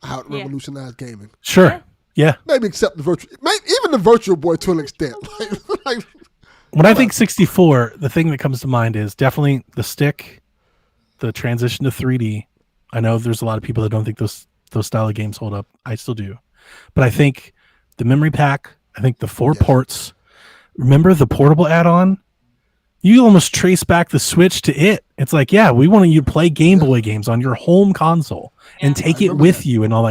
how it revolutionized gaming. Sure. Yeah. Maybe except even the Virtual Boy to an extent. Like, When I think 64, the thing that comes to mind is definitely the stick, the transition to 3D. I know there's a lot of people that don't think those style of games hold up. I still do. But I think the memory pack, I think the 4 ports. Remember the portable add-on? You almost trace back the Switch to it. It's like, yeah, we want you to play Game Boy games on your home console and take it with you and all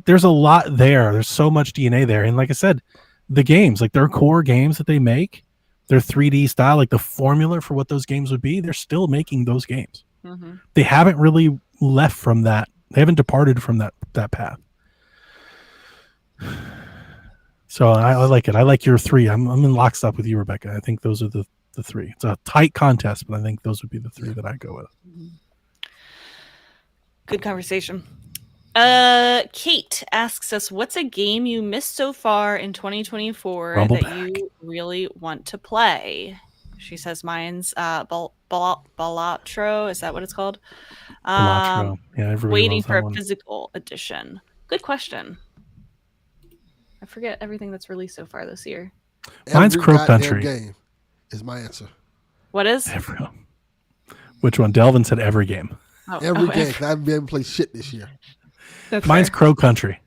there's a lot there. There's so much DNA there. And like I said, the games, like their core games that they make, their 3D style, like the formula for what those games would be, they're still making those games. Mm-hmm. They haven't really left from that. They haven't departed from that path. So I like it. I like your 3. I'm in lockstep with you, Rebecca. I think those are the 3. It's a tight contest, but I think those would be the 3 that I go with. Good conversation. Kate asks us, what's a game you missed so far in 2024 that you really want to play? She says mine's Balatro. Is that what it's called? Balatro. Yeah, waiting for a physical edition. Good question. I forget everything that's released so far this year. Mine's Crow Country. Game is my answer. What is? Which one? Delvin said every game. Every game. I haven't been able to play shit this year. Mine's Crow Country.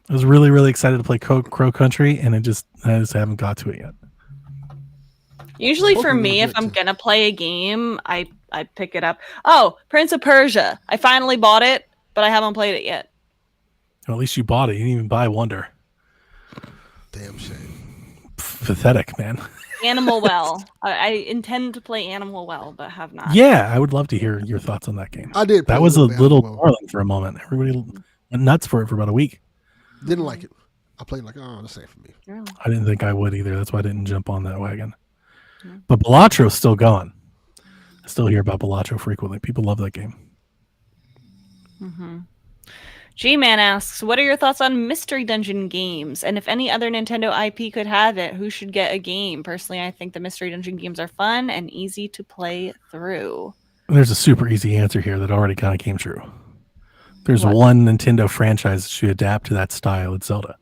I was really, really excited to play Crow Country, and I just haven't got to it yet. Usually for me, if I'm going to play a game, I pick it up. Oh, Prince of Persia. I finally bought it, but I haven't played it yet. Well, at least you bought it. You didn't even buy Wonder. Damn shame. Pathetic, man. Animal Well. I intend to play Animal Well, but have not. Yeah, I would love to hear your thoughts on that game. I did. That was a little darling for a moment. Everybody went nuts for it for about a week. Didn't like it. I played like, oh, that's safe for me. Really? I didn't think I would either. That's why I didn't jump on that wagon. But Balatro's still going. I still hear about Balatro frequently. People love that game. Mm-hmm. G-Man asks, what are your thoughts on Mystery Dungeon games? And if any other Nintendo IP could have it, who should get a game? Personally, I think the Mystery Dungeon games are fun and easy to play through. There's a super easy answer here that already kind of came true. There's one Nintendo franchise that should adapt to that style. It's Zelda.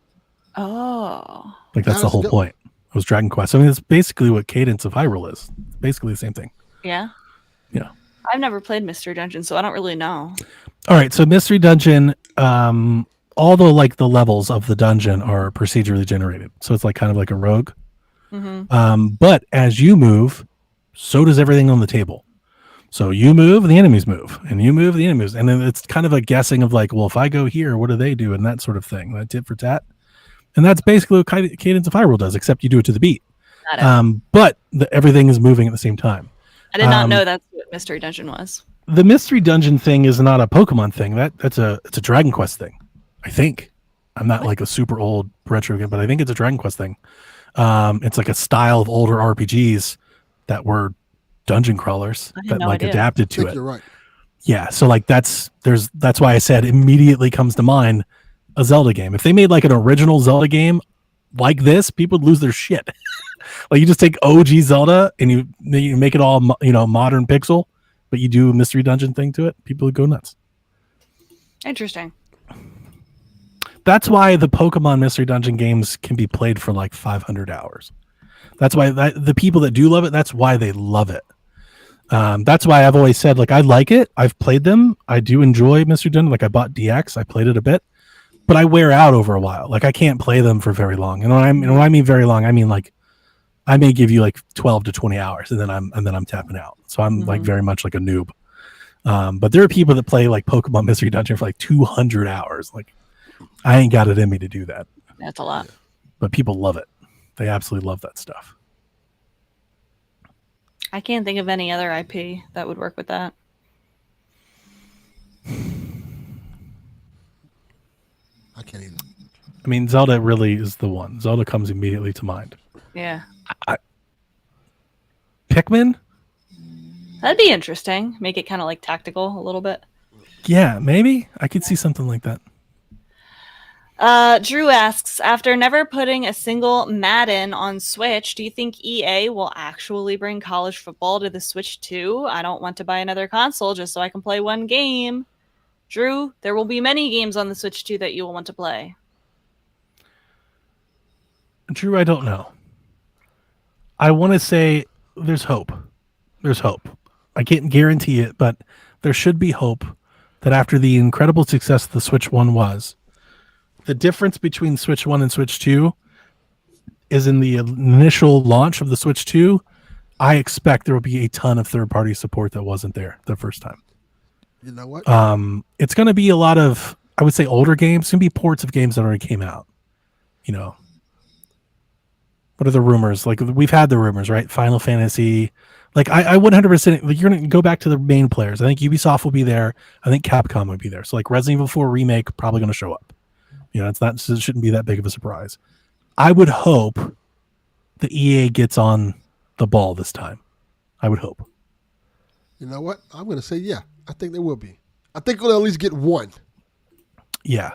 Oh. Like, that's the whole point. It was Dragon Quest. I mean, it's basically what Cadence of Hyrule is. It's basically the same thing. Yeah? Yeah. I've never played Mystery Dungeon, so I don't really know. All right, so Mystery Dungeon, all the levels of the dungeon are procedurally generated. So it's like kind of like a rogue. Mm-hmm. But as you move, so does everything on the table. So you move, the enemies move, and you move, the enemies, and then it's kind of a guessing of like, well, if I go here, what do they do, and that sort of thing. That tit for tat, and that's basically what Cadence of Hyrule does, except you do it to the beat. But everything is moving at the same time. I did not know that's what Mystery Dungeon was. The Mystery Dungeon thing is not a Pokemon thing. It's a Dragon Quest thing, I think. I'm not like a super old retro game, but I think it's a Dragon Quest thing. It's like a style of older RPGs that were dungeon crawlers that adapted to it. You're right. Yeah, so like that's why I said immediately comes to mind a Zelda game. If they made like an original Zelda game like this, people would lose their shit. Like, you just take OG Zelda and you make it all modern pixel, but you do a Mystery Dungeon thing to it, people would go nuts. Interesting. That's why the Pokemon Mystery Dungeon games can be played for like 500 hours. That's why the people that do love it, that's why they love it. That's why I've always said, like, I like it. I've played them. I do enjoy Mystery Dungeon. Like, I bought DX. I played it a bit, but I wear out over a while. Like, I can't play them for very long. And when I mean very long, I mean like I may give you like 12 to 20 hours, and then I'm tapping out. So I'm like very much like a noob. But there are people that play like Pokemon Mystery Dungeon for like 200 hours. Like, I ain't got it in me to do that. That's a lot. But people love it. They absolutely love that stuff. I can't think of any other IP that would work with that. I can't even. I mean, Zelda really is the one. Zelda comes immediately to mind. Yeah. Pikmin? That'd be interesting. Make it kind of like tactical a little bit. Yeah, maybe. I could see something like that. Drew asks, after never putting a single Madden on Switch, do you think EA will actually bring college football to the Switch too? I don't want to buy another console just so I can play one game. Drew, there will be many games on the Switch 2 that you will want to play. Drew, I don't know. I want to say there's hope. There's hope. I can't guarantee it, but there should be hope that after the incredible success the Switch 1 was, the difference between Switch 1 and Switch 2 is in the initial launch of the Switch 2, I expect there will be a ton of third-party support that wasn't there the first time. You know what? It's going to be a lot of, I would say, older games. It's going to be ports of games that already came out. You know, what are the rumors? Like, we've had the rumors, right? Final Fantasy. Like, I 100%, like, you're going to go back to the main players. I think Ubisoft will be there. I think Capcom will be there. So, like, Resident Evil 4 Remake probably going to show up. You know, it shouldn't be that big of a surprise. I would hope the EA gets on the ball this time. I would hope. You know what? I'm going to say, yeah, I think there will be. I think we'll at least get one. Yeah.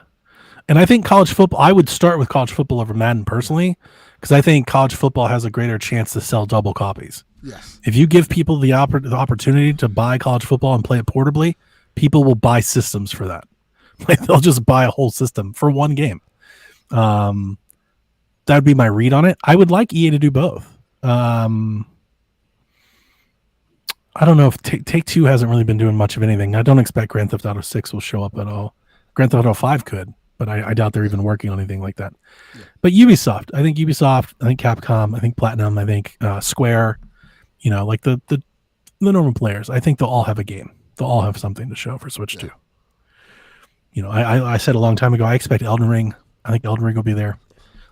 And I think college football, I would start with college football over Madden personally, because I think college football has a greater chance to sell double copies. Yes. If you give people the opportunity to buy college football and play it portably, people will buy systems for that. Like, they'll just buy a whole system for one game. That would be my read on it. I would like EA to do both. I don't know if Take-Two hasn't really been doing much of anything. I don't expect Grand Theft Auto 6 will show up at all. Grand Theft Auto 5 could, but I doubt they're even working on anything like that. Yeah. But Ubisoft, I think Capcom, I think Platinum, I think Square, you know, like the normal players, I think they'll all have a game. They'll all have something to show for Switch 2. You know, I said a long time ago, I expect Elden Ring. I think Elden Ring will be there.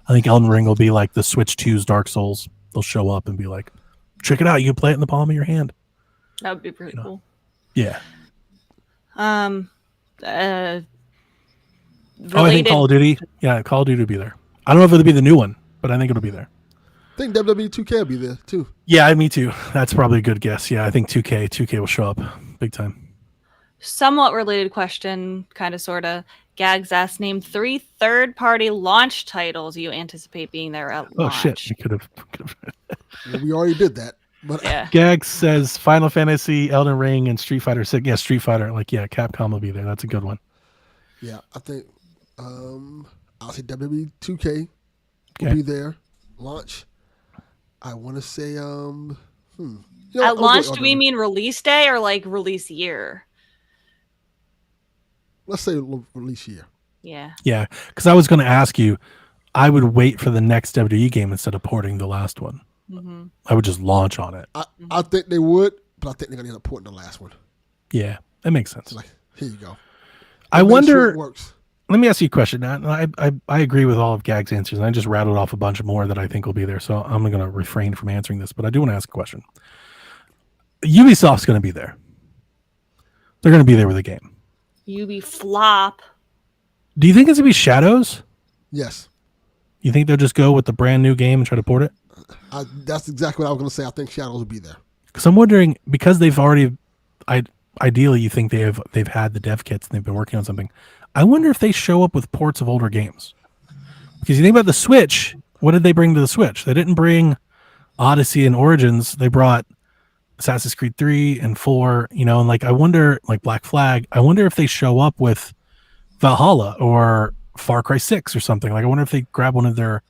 I think Elden Ring will be like the Switch 2's Dark Souls. They'll show up and be like, check it out. You can play it in the palm of your hand. That would be pretty cool. Yeah. Related... I think Call of Duty. Yeah, Call of Duty will be there. I don't know if it'll be the new one, but I think it'll be there. I think WWE 2K will be there too. Yeah, me too. That's probably a good guess. Yeah, I think 2K will show up big time. Somewhat related question, kind of, sort of. Gags asked, name 3 third-party launch titles you anticipate being there at launch. Oh, shit. We could have. Well, we already did that. But yeah. Gags says Final Fantasy, Elden Ring, and Street Fighter 6. Yeah, Street Fighter. Like, yeah, Capcom will be there. That's a good one. Yeah, I think I'll say WWE 2K will be there. Launch. I want to say You know, at launch, do we mean release day or like release year? Let's say release year. Yeah. Yeah, because I was going to ask you, I would wait for the next WWE game instead of porting the last one. Mm-hmm. I would just launch on it. I think they would, but I think they're going to end up porting the last one. Yeah, that makes sense. So like, here you go. I wonder. Sure it works. Let me ask you a question. I agree with all of Gag's answers, and I just rattled off a bunch more that I think will be there. So I'm going to refrain from answering this, but I do want to ask a question. Ubisoft's going to be there. They're going to be there with a game. Ubi flop. Do you think it's going to be Shadows? Yes. You think they'll just go with the brand new game and try to port it? That's exactly what I was going to say. I think Shadows will be there. Because I'm wondering, because they've already, ideally, you think they've had the dev kits and they've been working on something. I wonder if they show up with ports of older games. Because you think about the Switch, what did they bring to the Switch? They didn't bring Odyssey and Origins. They brought Assassin's Creed 3 and 4, you know, and like, I wonder, like Black Flag, I wonder if they show up with Valhalla or Far Cry 6 or something. Like, I wonder if they grab one of their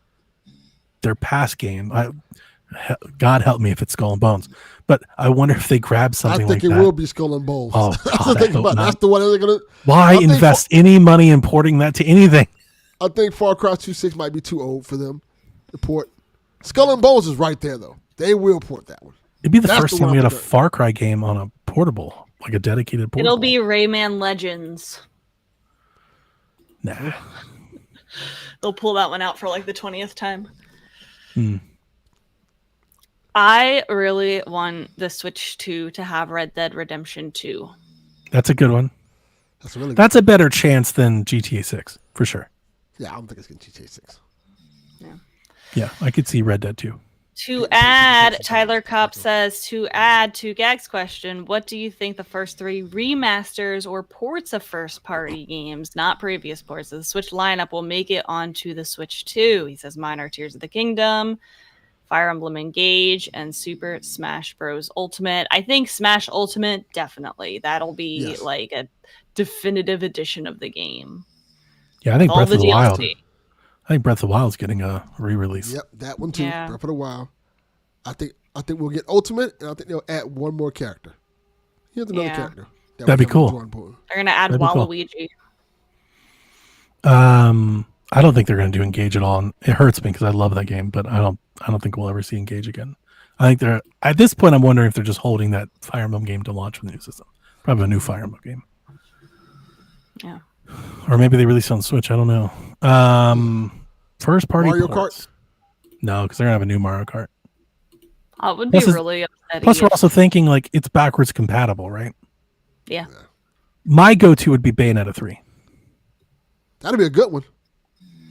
past game. God help me if it's Skull and Bones, but I wonder if they grab something like that. I think it will be Skull and Bones. Oh, God, that's the one they're gonna. Why invest any money in porting that to anything? I think Far Cry 2.6 might be too old for them to port. Skull and Bones is right there though. They will port that one. It'd be the first time we had a Far Cry game on a portable, like a dedicated portable. It'll be Rayman Legends. Nah. They'll pull that one out for like the 20th time. I really want the Switch 2 to have Red Dead Redemption 2. That's a good one. That's a better chance than GTA 6, for sure. Yeah, I don't think it's going to GTA 6. Yeah, I could see Red Dead 2. To add, Tyler Kopp says, to add to Gag's question, what do you think the first 3 remasters or ports of first-party games, not previous ports, of the Switch lineup will make it onto the Switch 2? He says mine are Tears of the Kingdom, Fire Emblem Engage, and Super Smash Bros. Ultimate. I think Smash Ultimate, definitely. That'll be Yes. like a definitive edition of the game. Yeah, I think With all Breath the of the Wild. DLC. I think Breath of the Wild's getting a re-release. Yep, that one too. Yeah. Breath of the Wild. I think we'll get Ultimate, and I think they'll add one more character. Here's another Yeah. character. That'd be cool. They're gonna add That'd be cool. Waluigi. I don't think they're going to do Engage at all, and it hurts me because I love that game. But I don't think we'll ever see Engage again. I think they're at this point. I'm wondering if they're just holding that Fire Emblem game to launch with the new system. Probably a new Fire Emblem game. Yeah. Or maybe they release it on Switch. I don't know. First party Mario ports. No, because they're gonna have a new Mario Kart. It would be Plus, really upsetting. Plus, we're also thinking like it's backwards compatible, right? Yeah. My go-to would be Bayonetta 3. That'd be a good one.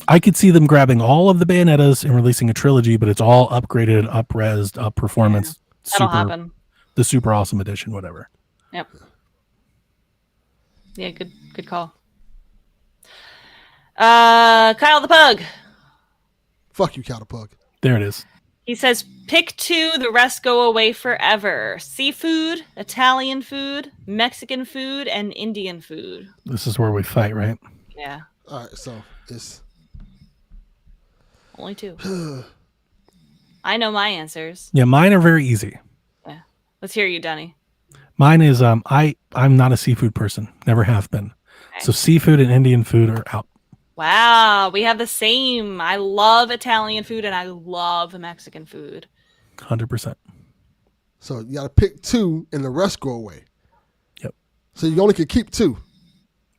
I could see them grabbing all of the Bayonettas and releasing a trilogy, but it's all upgraded, up-resed, up performance. That'll happen. The super awesome edition, whatever. Yep. Yeah, good call. Kyle the Pug. Fuck you, Catapug. There it is. He says, pick 2, the rest go away forever. Seafood, Italian food, Mexican food, and Indian food. This is where we fight, right? Yeah, All right, so it's only 2. I know my answers. Yeah, mine are very easy. Yeah. Let's hear you, Dunny. Mine is I'm not a seafood person. Never have been. Okay. So seafood and Indian food are out. Wow, we have the same. I love Italian food and I love Mexican food. 100%. so you got to pick 2, and the rest go away. Yep. So you only can keep 2.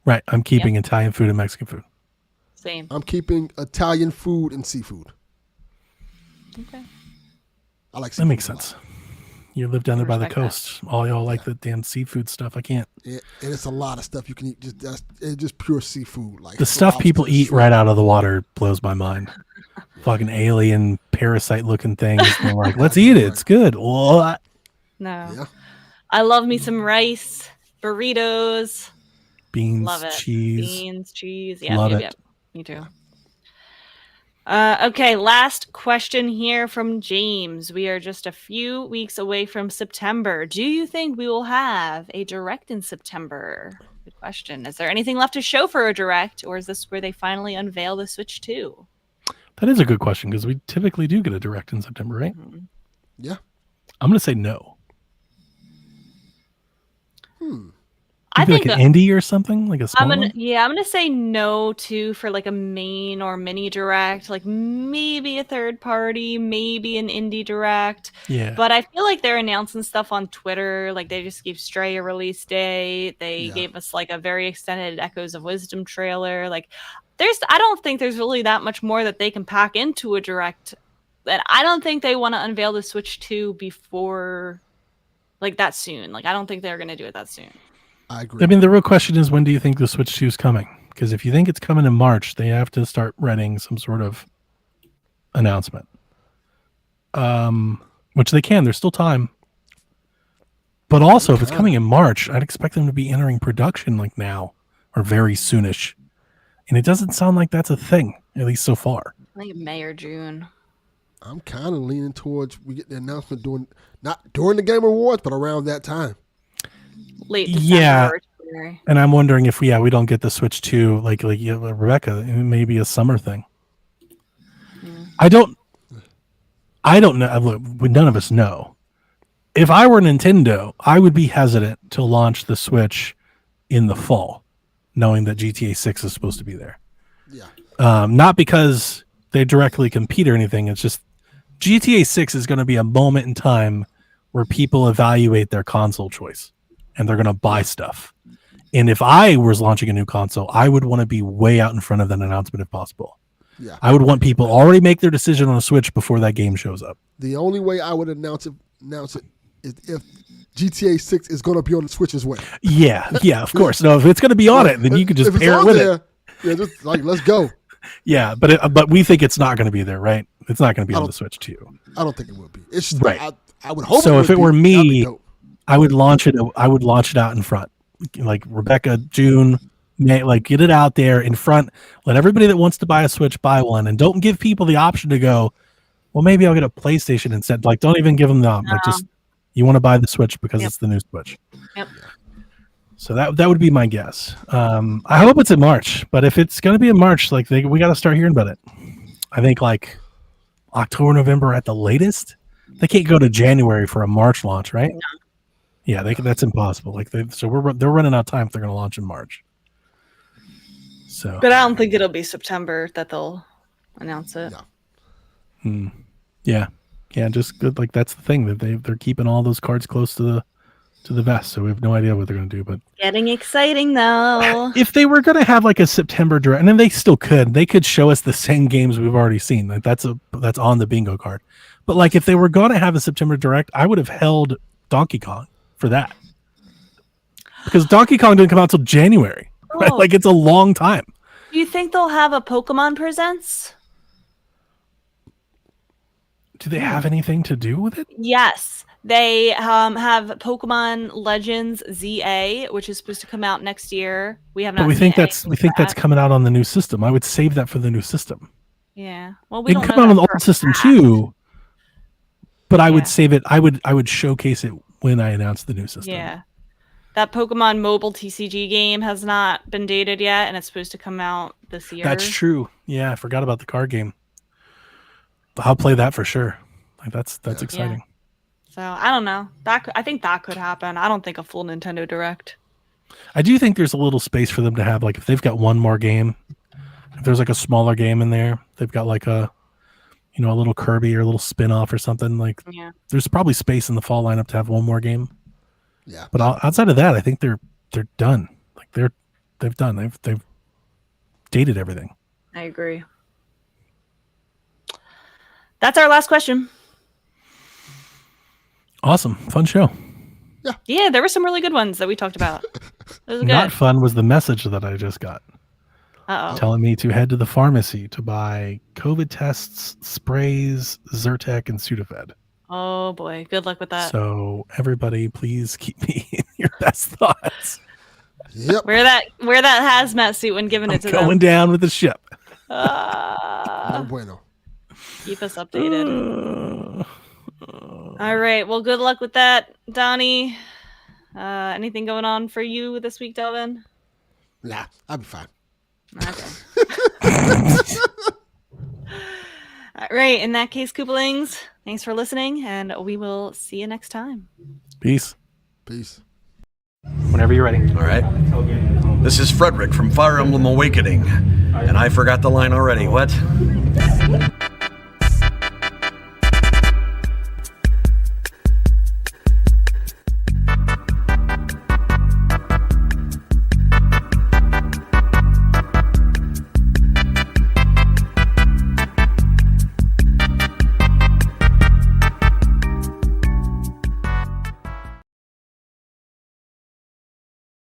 Right. I'm keeping Italian food and Mexican food. Same. I'm keeping Italian food and seafood. Okay. I like That seafood makes a lot. sense. You live down there by the Respect that. coast. All y'all like the damn seafood stuff. I can't. Yeah, and it's a lot of stuff you can eat. It's just pure seafood. Like The stuff people lobster, eat shrimp. right out of the water blows my mind. Fucking alien parasite looking things. And they're like, let's eat it. It's good. What? No. Yeah. I love me some rice, burritos. Beans, Love it. cheese. Beans, cheese. Yeah, Love yep, it. yep. Me too. Okay, last question here from James. We are just a few weeks away from September. Do you think we will have a direct in September? Good question. Is there anything left to show for a direct, or is this where they finally unveil the Switch 2? That is a good question because we typically do get a direct in September, right? Mhm. Yeah. I'm going to say no. I Maybe think like an indie or something, like a small one? I'm gonna say no too for like a main or mini direct, like maybe a third party, maybe an indie direct. Yeah. But I feel like they're announcing stuff on Twitter, like they just gave Stray a release date. They Yeah. gave us like a very extended Echoes of Wisdom trailer. Like I don't think there's really that much more that they can pack into a direct. And I don't think they want to unveil the Switch 2 before like that soon. Like I don't think they're gonna do it that soon. I agree. I mean, the real question is, when do you think the Switch 2 is coming? Because if you think it's coming in March, they have to start writing some sort of announcement. Which they can. There's still time. But also, if it's coming in March, I'd expect them to be entering production like now or very soonish. And it doesn't sound like that's a thing, at least so far. I think May or June. I'm kind of leaning towards we get the announcement not during the Game Awards, but around that time. Late December Yeah. or January. And I'm wondering if we don't get the Switch 2, like Rebecca, it may be a summer thing. I don't know. Look, none of us know. If I were Nintendo, I would be hesitant to launch the Switch in the fall, knowing that GTA 6 is supposed to be there. Yeah. Not because they directly compete or anything. It's just GTA 6 is going to be a moment in time where people evaluate their console choice and they're going to buy stuff. And if I was launching a new console, I would want to be way out in front of that announcement if possible. Yeah. I would want people already make their decision on a Switch before that game shows up. The only way I would announce it is if GTA 6 is going to be on the Switch as well. Yeah, of course. No, if it's going to be on it, then you can just If it's pair it on with there, it. Yeah, just like let's go. Yeah, but we think it's not going to be there, right? It's not going to be on the Switch too. I don't think it would be. It's just, Right. I would hope. So if it were That'd me, be dope. I would launch it out in front, like Rebecca, June, May, like get it out there in front. Let everybody that wants to buy a Switch buy one, and don't give people the option to go, well, maybe I'll get a PlayStation instead. Like, don't even give them the like, just you want to buy the Switch because it's the new Switch. Yep. So that would be my guess. I hope it's in March, but if it's going to be in March, like we got to start hearing about it. I think like October, November at the latest. They can't go to January for a March launch, right? No. Yeah, that's impossible. Like they're running out of time if they're going to launch in March. So, But I don't think it'll be September that they'll announce it. Yeah, just good. Like that's the thing that they're keeping all those cards close to the vest, so we have no idea what they're going to do. But Getting exciting though. if they were going to have like a September direct, and then they still could, they could show us the same games we've already seen. Like that's on the bingo card. But like if they were going to have a September direct, I would have held Donkey Kong for that, because Donkey Kong didn't come out till January. Right? Like it's a long time. Do you think they'll have a Pokemon Presents? Do they have anything to do with it? Yes. They have Pokemon Legends ZA, which is supposed to come out next year. We have not. But we seen think that's coming out on the new system. I would save that for the new system. Yeah. Well, we it don't can know come out on that the for old a system fact. too. But I would save it. I would showcase it when I announce the new system. Yeah. That Pokemon mobile TCG game has not been dated yet, and it's supposed to come out this year. That's true. Yeah, I forgot about the card game. I'll play that for sure. Like that's exciting. Yeah. So I don't know. I think that could happen. I don't think a full Nintendo Direct. I do think there's a little space for them to have, like, if they've got one more game, if there's like a smaller game in there, they've got like a little Kirby or a little spin-off or something. Like, there's probably space in the fall lineup to have one more game. Yeah. But outside of that, I think they're done. Like they've done. They've dated everything. I agree. That's our last question. Awesome. Fun show. Yeah, there were some really good ones that we talked about. It was good. Not fun was the message that I just got. Uh-oh. Telling me to head to the pharmacy to buy COVID tests, sprays, Zyrtec, and Sudafed. Oh boy, good luck with that. So everybody, please keep me in your best thoughts. Yep. Wear that hazmat suit when giving it to them. Going down with the ship. No bueno. Keep us updated. All right. Well, good luck with that, Donnie. Anything going on for you this week, Delvin? Nah, I'll be fine. Okay. All right. In that case, Koopalings, thanks for listening, and we will see you next time. Peace. Peace. Whenever you're ready. All right. This is Frederick from Fire Emblem Awakening. And I forgot the line already. What?